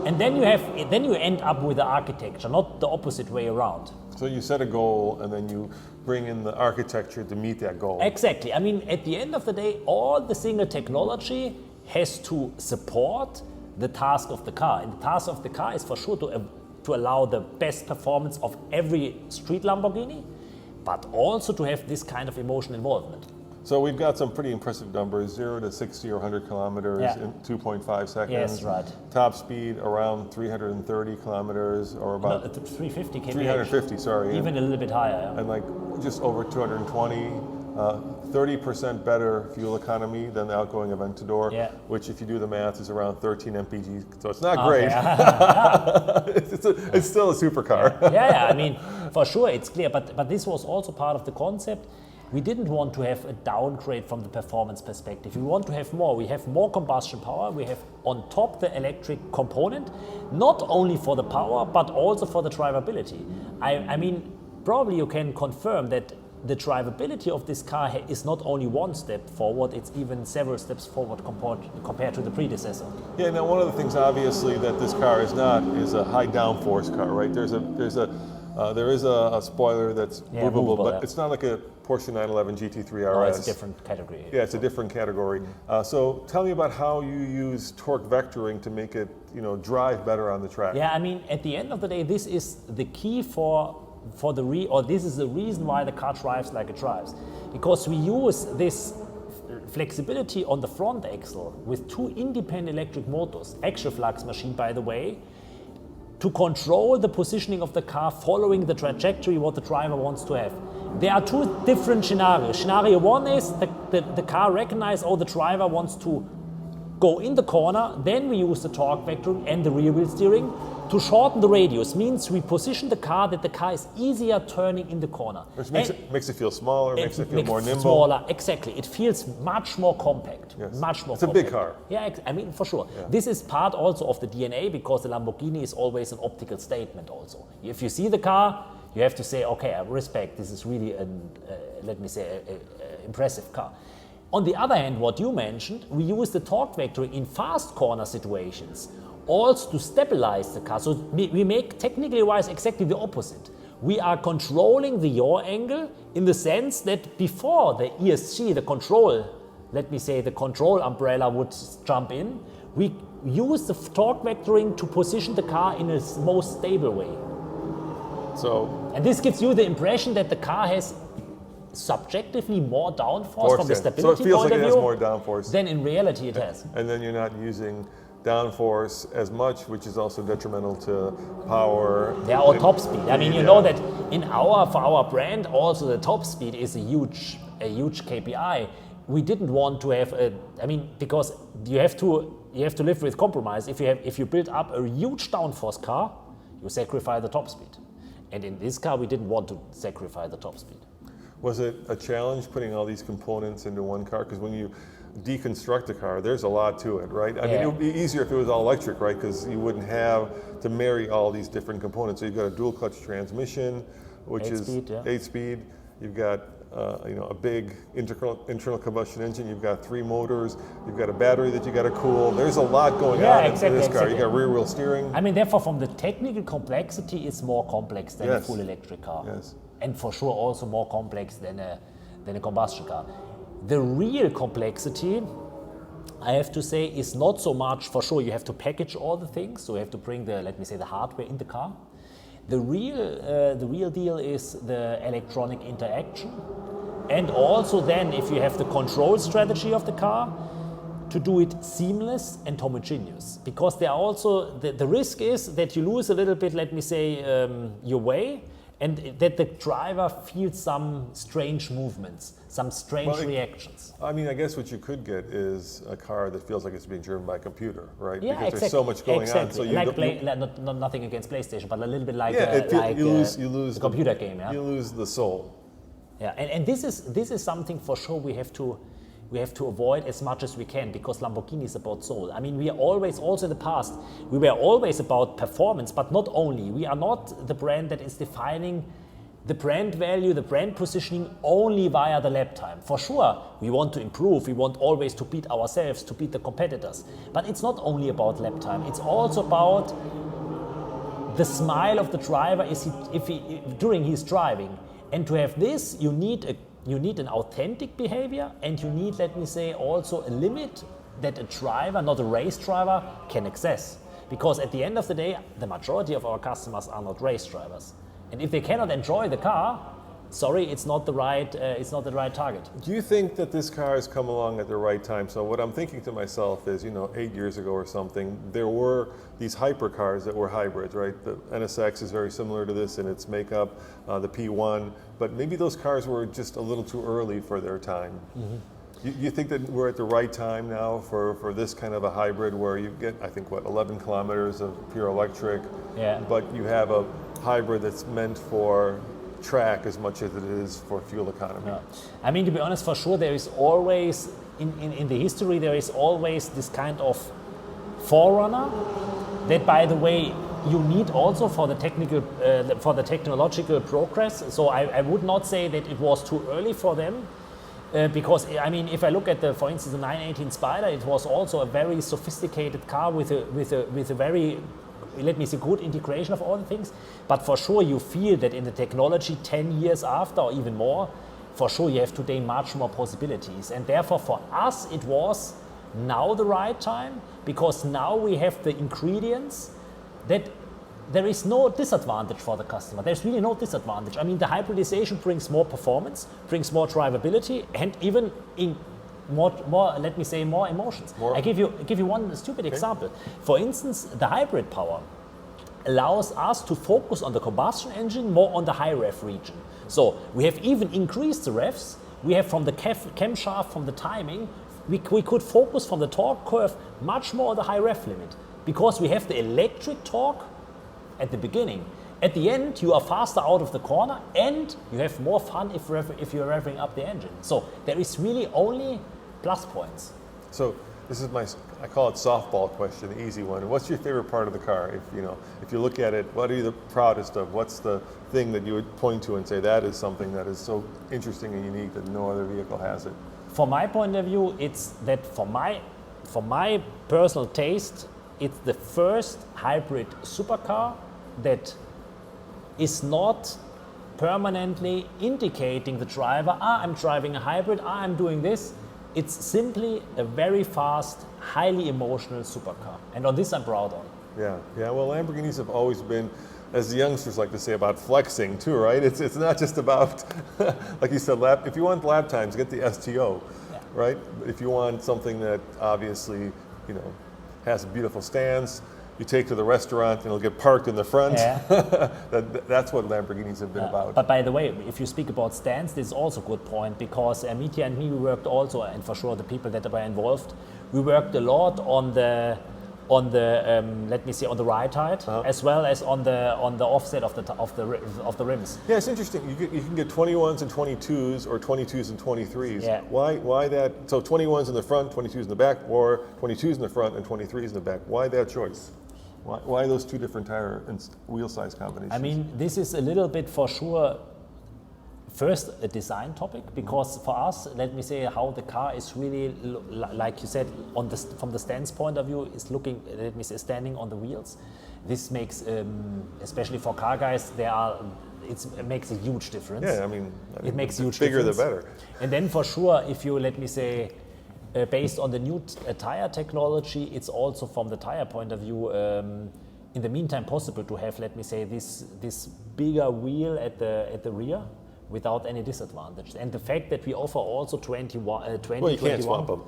and then you end up with the architecture, not the opposite way around. So you set a goal, and then you bring in the architecture to meet that goal. Exactly. I mean, at the end of the day, all the single technology has to support the task of the car. And the task of the car is for sure to allow the best performance of every street Lamborghini, but also to have this kind of emotion involvement. So we've got some pretty impressive numbers, 0 to 60 or 100 kilometers in 2.5 seconds. Yes, right. Top speed around 330 kilometers, or about 350 kmph. 350, sorry. Even a little bit higher. Yeah. And like just over 220, 30% better fuel economy than the outgoing Aventador, which if you do the math is around 13 mpg. So it's not great. It's still a supercar. Yeah, I mean, for sure it's clear, but this was also part of the concept. We didn't want to have a downgrade from the performance perspective. We want to have more. We have more combustion power. We have on top the electric component, not only for the power, but also for the drivability. I mean, probably you can confirm that the drivability of this car is not only one step forward, it's even several steps forward compared to the predecessor. Yeah, now one of the things obviously that this car is not is a high downforce car, right? There is a spoiler that's movable, but it's not like a Porsche 911 GT3 RS. No, it's a different category. Yeah, it's a different category. So tell me about how you use torque vectoring to make it, drive better on the track. Yeah, I mean, at the end of the day, this is the key this is the reason why the car drives like it drives, because we use this flexibility on the front axle with two independent electric motors, axial flux machine, by the way, to control the positioning of the car following the trajectory what the driver wants to have. There are two different scenarios. Scenario one is the car recognizes, the driver wants to go in the corner, then we use the torque vectoring and the rear wheel steering To shorten the radius means we position the car that the car is easier turning in the corner. Which makes it feel smaller, makes it feel more nimble. Smaller, exactly. It feels much more compact. Yes. Much more It's a compact. big car. Yeah, I mean, for sure. Yeah. This is part also of the DNA because the Lamborghini is always an optical statement also. If you see the car, you have to say, okay, I respect, this is really an impressive car. On the other hand, what you mentioned, we use the torque vectoring in fast corner situations also to stabilize the car. So we make technically wise exactly the opposite. We are controlling the yaw angle in the sense that before the ESC, the control, let me say the control umbrella would jump in, we use the torque vectoring to position the car in a most stable way. And this gives you the impression that the car has subjectively more downforce from the stability so it feels point like of it has view more downforce. than in reality it has. And then you're not using downforce as much, which is also detrimental to power. Yeah, or top speed. I mean, you know that for our brand, also the top speed is a huge KPI. We didn't want to have because you have to live with compromise. If you build up a huge downforce car, you sacrifice the top speed. And in this car, we didn't want to sacrifice the top speed. Was it a challenge putting all these components into one car? Because when you deconstruct a car, there's a lot to it, right? I mean, it would be easier if it was all electric, right? Because you wouldn't have to marry all these different components. So you've got a dual clutch transmission, which is 8-speed. You've got a big internal combustion engine. You've got 3 motors. You've got a battery that you got to cool. There's a lot going on in this car. You got rear wheel steering. I mean, therefore, from the technical complexity, it's more complex than a full electric car. Yes. And for sure, also more complex than a combustion car. The real complexity, I have to say, is not so much, for sure, you have to package all the things, so you have to bring the hardware in the car. The real deal is the electronic interaction, and also then if you have the control strategy of the car, to do it seamless and homogeneous. Because there are also, the risk is that you lose a little bit, your way, and that the driver feels some strange movements, some strange reactions. I mean, I guess what you could get is a car that feels like it's being driven by a computer, right? Yeah, because there's so much going on. So nothing against PlayStation, but a little bit like you lose the computer game. Yeah? You lose the soul. Yeah, and this is something for sure we have to avoid as much as we can, because Lamborghini is about soul. I mean, we are always, also in the past, we were always about performance, but not only. We are not the brand that is defining the brand value, the brand positioning only via the lap time. For sure, we want to improve. We want always to beat ourselves, to beat the competitors. But it's not only about lap time. It's also about the smile of the driver during his driving. And to have this, you need an authentic behavior, and you need, let me say, also a limit that a driver, not a race driver, can access. Because at the end of the day, the majority of our customers are not race drivers. And if they cannot enjoy the car, sorry, it's not the right target. Do you think that this car has come along at the right time? So what I'm thinking to myself is, 8 years ago or something, there were these hypercars that were hybrids, right? The NSX is very similar to this in its makeup, the P1, but maybe those cars were just a little too early for their time. Mm-hmm. You think that we're at the right time now for this kind of a hybrid where you get, 11 kilometers of pure electric, but you have a hybrid that's meant for track as much as it is for fuel economy? Yeah. I mean, to be honest, for sure, there is always, in the history, there is always this kind of forerunner that, by the way, you need also for the technological progress. So I would not say that it was too early for them. Because, I mean, if I look at for instance, the 918 Spider, it was also a very sophisticated car with a very, let me say, good integration of all the things. But for sure, you feel that in the technology 10 years after, or even more, for sure you have today much more possibilities. And therefore, for us, it was now the right time, because now we have the ingredients that there is no disadvantage for the customer. There's really no disadvantage. I mean, the hybridization brings more performance, brings more drivability, and even in more let me say, more emotions. I give you one stupid example. For instance, the hybrid power allows us to focus on the combustion engine more on the high rev region. So we have even increased the revs. We have from the camshaft, from the timing, we could focus from the torque curve much more on the high rev limit, because we have the electric torque at the beginning. At the end, you are faster out of the corner and you have more fun if you're revving up the engine. So there is really only plus points. So this is I call it softball question, the easy one. What's your favorite part of the car? If you look at it, what are you the proudest of? What's the thing that you would point to and say that is something that is so interesting and unique that no other vehicle has it? From my point of view, it's that for my personal taste, it's the first hybrid supercar that is not permanently indicating the driver, I'm driving a hybrid, I'm doing this. It's simply a very fast, highly emotional supercar. And on this I'm proud of. Yeah. Well, Lamborghinis have always been, as the youngsters like to say, about flexing too, right? It's not just about, like you said, if you want lap times, get the STO, right? If you want something that obviously, has a beautiful stance, you take to the restaurant and it'll get parked in the front. Yeah. That's what Lamborghinis have been about. But by the way, if you speak about stance, this is also a good point because Mitya and me, we worked also, and for sure the people that were involved, we worked a lot on the let me say on the right side as well as on the offset of the rims. Yeah, it's interesting. You can get 21s and 22s or 22s and 23s. Yeah. Why that? So 21s in the front, 22s in the back, or 22s in the front and 23s in the back. Why that choice? Why those two different tire and wheel size combinations? I mean, this is a little bit for sure. First, a design topic, because for us, let me say how the car is really, like you said, from the stance point of view, is looking, let me say, standing on the wheels. This makes, especially for car guys, it makes a huge difference. Yeah, I mean it makes huge bigger difference. the better. And then for sure, if you, let me say, based on the new tire technology, it's also from the tire point of view, in the meantime possible to have, let me say, this bigger wheel at the rear, without any disadvantage. And the fact that we offer also 2021. Well, you can't swap them.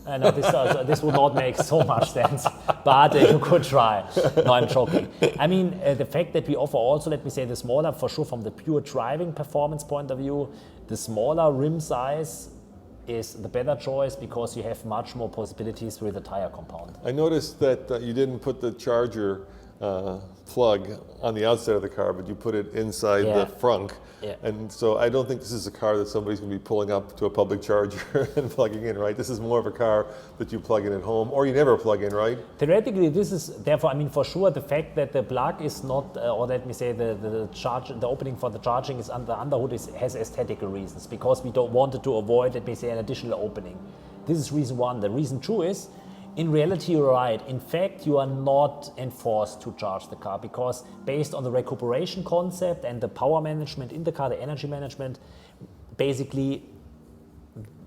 No, this would not make so much sense, but you could try. No, I'm joking. I mean, the fact that we offer also, let me say, the smaller, for sure from the pure driving performance point of view, the smaller rim size is the better choice because you have much more possibilities with the tire compound. I noticed that you didn't put the charger plug on the outside of the car, but you put it inside the frunk. Yeah. And so I don't think this is a car that somebody's going to be pulling up to a public charger and plugging in, right? This is more of a car that you plug in at home, or you never plug in, right? Theoretically, this is, therefore, I mean, for sure, the fact that the plug is not, or let me say, the opening for the charging is under the underhood has aesthetical reasons, because we don't want to avoid, let me say, an additional opening. This is reason one. The reason two is, in reality, you're right. In fact, you are not enforced to charge the car because based on the recuperation concept and the power management in the car, the energy management, basically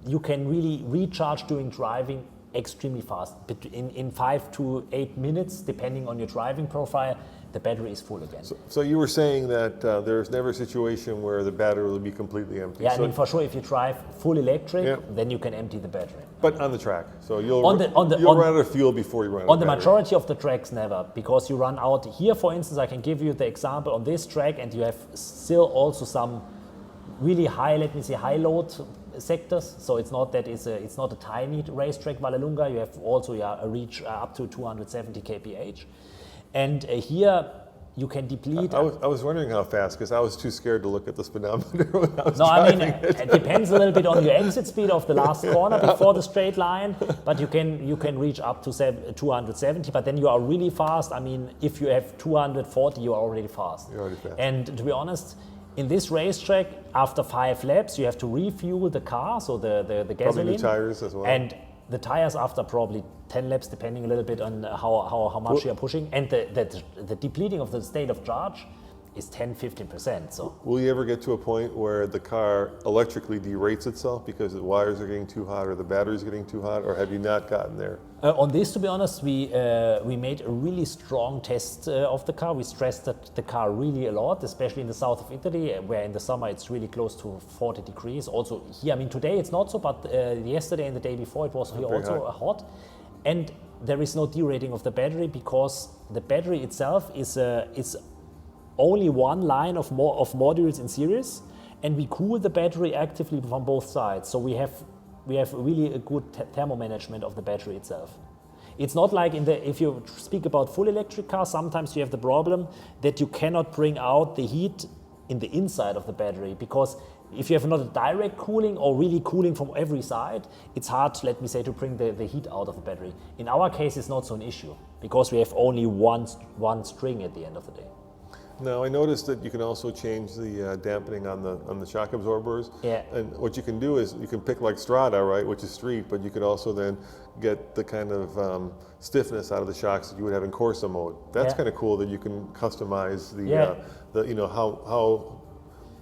you can really recharge during driving extremely fast. In 5 to 8 minutes, depending on your driving profile, the battery is full again. So you were saying that there's never a situation where the battery will be completely empty. Yeah, so, I mean, for sure, if you drive full electric, then you can empty the battery. But on the track, so you'll run out of fuel before you run out on of the battery. majority of the tracks, never, because you run out. Here, for instance, I can give you the example on this track, and you have still also some really high, let me say, high load sectors. So it's not that it's not a tiny racetrack, Vallelunga. You have also a reach up to 270 kph, and here you can deplete. I was wondering how fast, because I was too scared to look at the speedometer when I was No, I mean, driving it depends a little bit on your exit speed of the last corner before the straight line, but you can reach up to 270, but then you are really fast. I mean, if you have 240, you are already fast. You're already fast. And to be honest, in this racetrack, after 5 laps, you have to refuel the car, so the gasoline. Probably new tires as well. And the tires after probably 10 laps, depending a little bit on how much you're pushing. And the depleting of the state of charge is 10-15%. So will you ever get to a point where the car electrically derates itself because the wires are getting too hot or the battery's getting too hot, or have you not gotten there? On this, to be honest, we made a really strong test of the car. We stressed the car really a lot, especially in the south of Italy, where in the summer it's really close to 40 degrees. Also here, I mean, today it's not so, but yesterday and the day before it was here also hot. And there is no derating of the battery because the battery itself is only one line of modules in series, and we cool the battery actively from both sides. So we have really a good thermal management of the battery itself. it's not like if you speak about full electric cars, sometimes you have the problem that you cannot bring out the heat in the inside of the battery, because if you have not a direct cooling or really cooling from every side, it's hard, let me say, to bring the heat out of the battery. In our case, it's not so an issue because we have only one string at the end of the day. Now I noticed that you can also change the dampening on the shock absorbers. Yeah. And what you can do is you can pick like Strada, right, which is street, but you could also then get the kind of stiffness out of the shocks that you would have in Corsa mode. That's kind of cool that you can customize the you know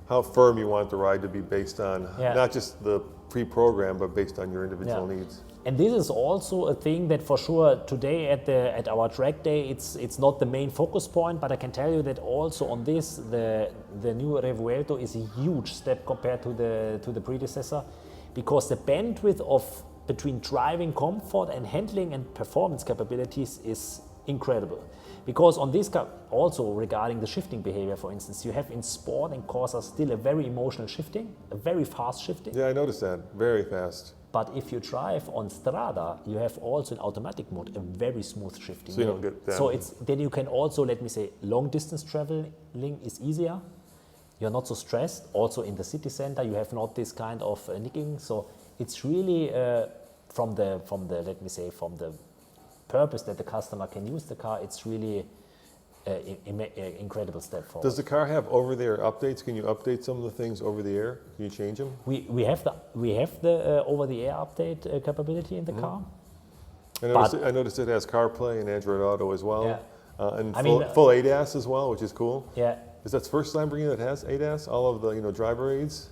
how firm you want the ride to be based on not just the pre-program, but based on your individual needs. And this is also a thing that for sure today at our track day, it's not the main focus point, but I can tell you that also on this, the new Revuelto is a huge step compared to the predecessor, because the bandwidth between driving comfort and handling and performance capabilities is incredible. Because on this car, also regarding the shifting behavior, for instance, you have in Sport and Corsa still a very emotional shifting, a very fast shifting. Yeah, I noticed that, very fast. But if you drive on Strada, you have also in automatic mode a very smooth shifting. So you don't get that. So then you can also, let me say, long distance traveling is easier. You're not so stressed. Also in the city center, you have not this kind of nicking. So it's really from the purpose that the customer can use the car, it's really an incredible step forward. Does the car have over-the-air updates? Can you update some of the things over the air? Can you change them? We have the over-the-air update capability in the car. I noticed it has CarPlay and Android Auto as well. Yeah. And full ADAS as well, which is cool. Yeah. Is that the first Lamborghini that has ADAS? All of the driver aids?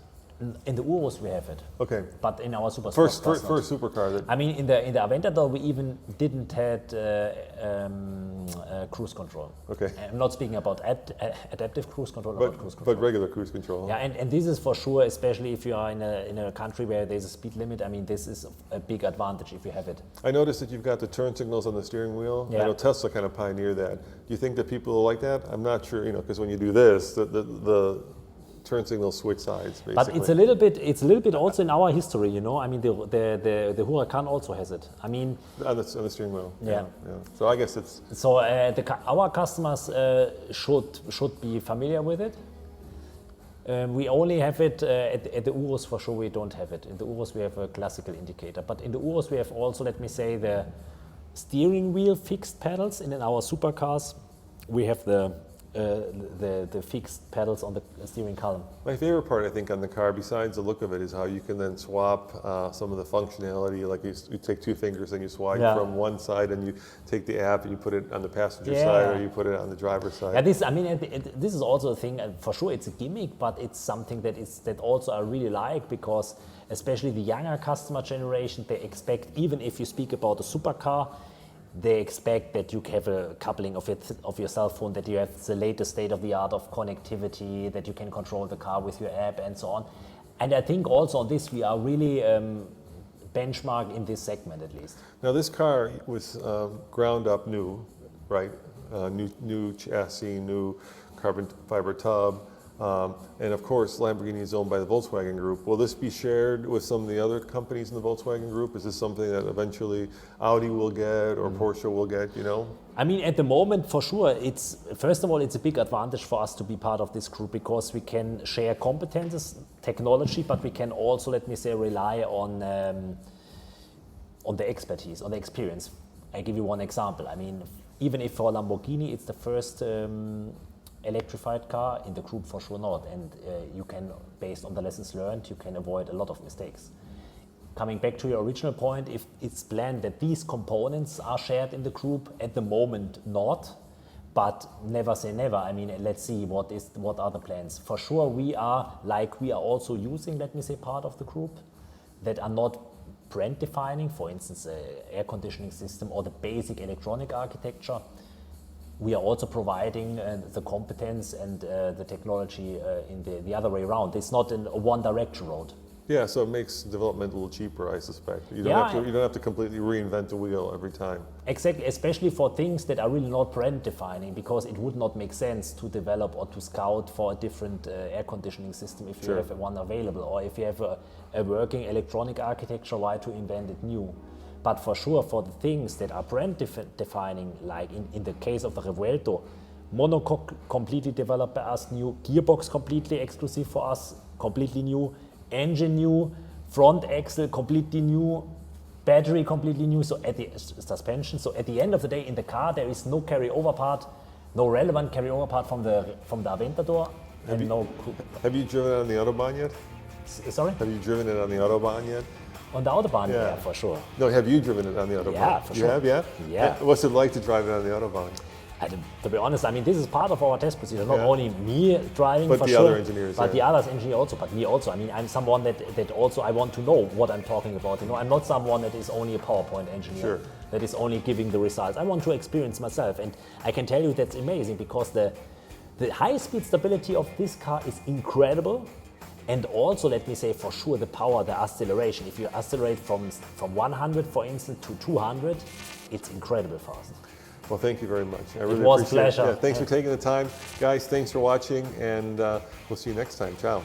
In the Urus we have it. Okay. But in our super First supercar. I mean, in the Aventador we even didn't had cruise control. Okay. I'm not speaking about adaptive cruise control, but, about cruise control. But regular cruise control. Yeah, and this is for sure, especially if you are in a country where there's a speed limit. I mean, this is a big advantage if you have it. I noticed that you've got the turn signals on the steering wheel. Yeah. I know Tesla kind of pioneered that. Do you think that people will like that? I'm not sure, because when you do this, the turn signals switch sides, basically. But it's a little bit also in our history, I mean, the Huracan also has it. I mean, on the steering wheel. Yeah. So I guess it's so. Our customers should be familiar with it. We only have it at the Urus for sure. We don't have it. In the Urus we have a classical indicator, but in the Urus we have also, let me say, the steering wheel fixed pedals, and in our supercars we have the fixed pedals on the steering column. my favorite part, I think, on the car, besides the look of it, is how you can then swap some of the functionality. Like you take two fingers and you swipe from one side, and you take the app and you put it on the passenger side, or you put it on the driver's side. Yeah, this is also a thing. For sure, it's a gimmick, but it's something that also I really like, because especially the younger customer generation, they expect, even if you speak about a supercar, they expect that you have a coupling of your cell phone, that you have the latest state of the art of connectivity, that you can control the car with your app and so on. And I think also on this we are really benchmark in this segment at least. Now this car was ground up new, right? New chassis, new carbon fiber tub. And of course, Lamborghini is owned by the Volkswagen Group. Will this be shared with some of the other companies in the Volkswagen Group? Is this something that eventually Audi will get or Porsche will get, I mean, at the moment, for sure, first of all, it's a big advantage for us to be part of this group, because we can share competences, technology, but we can also, let me say, rely on the expertise, on the experience. I give you one example. I mean, even if for Lamborghini it's the first electrified car, in the group for sure not, and you can, based on the lessons learned, you can avoid a lot of mistakes. Coming back to your original point, if it's planned that these components are shared in the group, at the moment not, but never say never. I mean, let's see what are the plans. For sure we are also using, let me say, part of the group that are not brand defining, for instance, air conditioning system or the basic electronic architecture. We are also providing the competence and the technology in the other way around. It's not in a one direction road. Yeah, so it makes development a little cheaper, I suspect. You don't have to completely reinvent the wheel every time. Exactly, especially for things that are really not brand defining, because it would not make sense to develop or to scout for a different air conditioning system if you have one available, or if you have a working electronic architecture, why to invent it new? But for sure, for the things that are brand defining, like in the case of the Revuelto, monocoque completely developed by us, new gearbox completely exclusive for us, completely new, engine new, front axle completely new, battery completely new, so at the suspension. So at the end of the day, in the car, there is no carryover part, no relevant carryover part from the Aventador. Have you driven it on the Autobahn yet? Sorry? Have you driven it on the Autobahn yet? On the Autobahn, Yeah. yeah, for sure. No, have you driven it on the Autobahn? Yeah, for You sure. have, yeah? Yeah. What's it like to drive it on the Autobahn? To be honest, I mean, this is part of our test procedure. Not Yeah. only me driving, But for the sure, other engineers, but yeah. the others engineer also, but me also. I mean, I'm someone that also I want to know what I'm talking about. You know, I'm not someone that is only a PowerPoint engineer, Sure. that is only giving the results. I want to experience myself, and I can tell you that's amazing because the high-speed stability of this car is incredible. And also, let me say, for sure, the power, the acceleration. If you accelerate from 100, for instance, to 200, it's incredible fast. Well, thank you very much. I really was a appreciate it. pleasure. Yeah, thanks for taking the time. Guys, thanks for watching, and we'll see you next time. Ciao.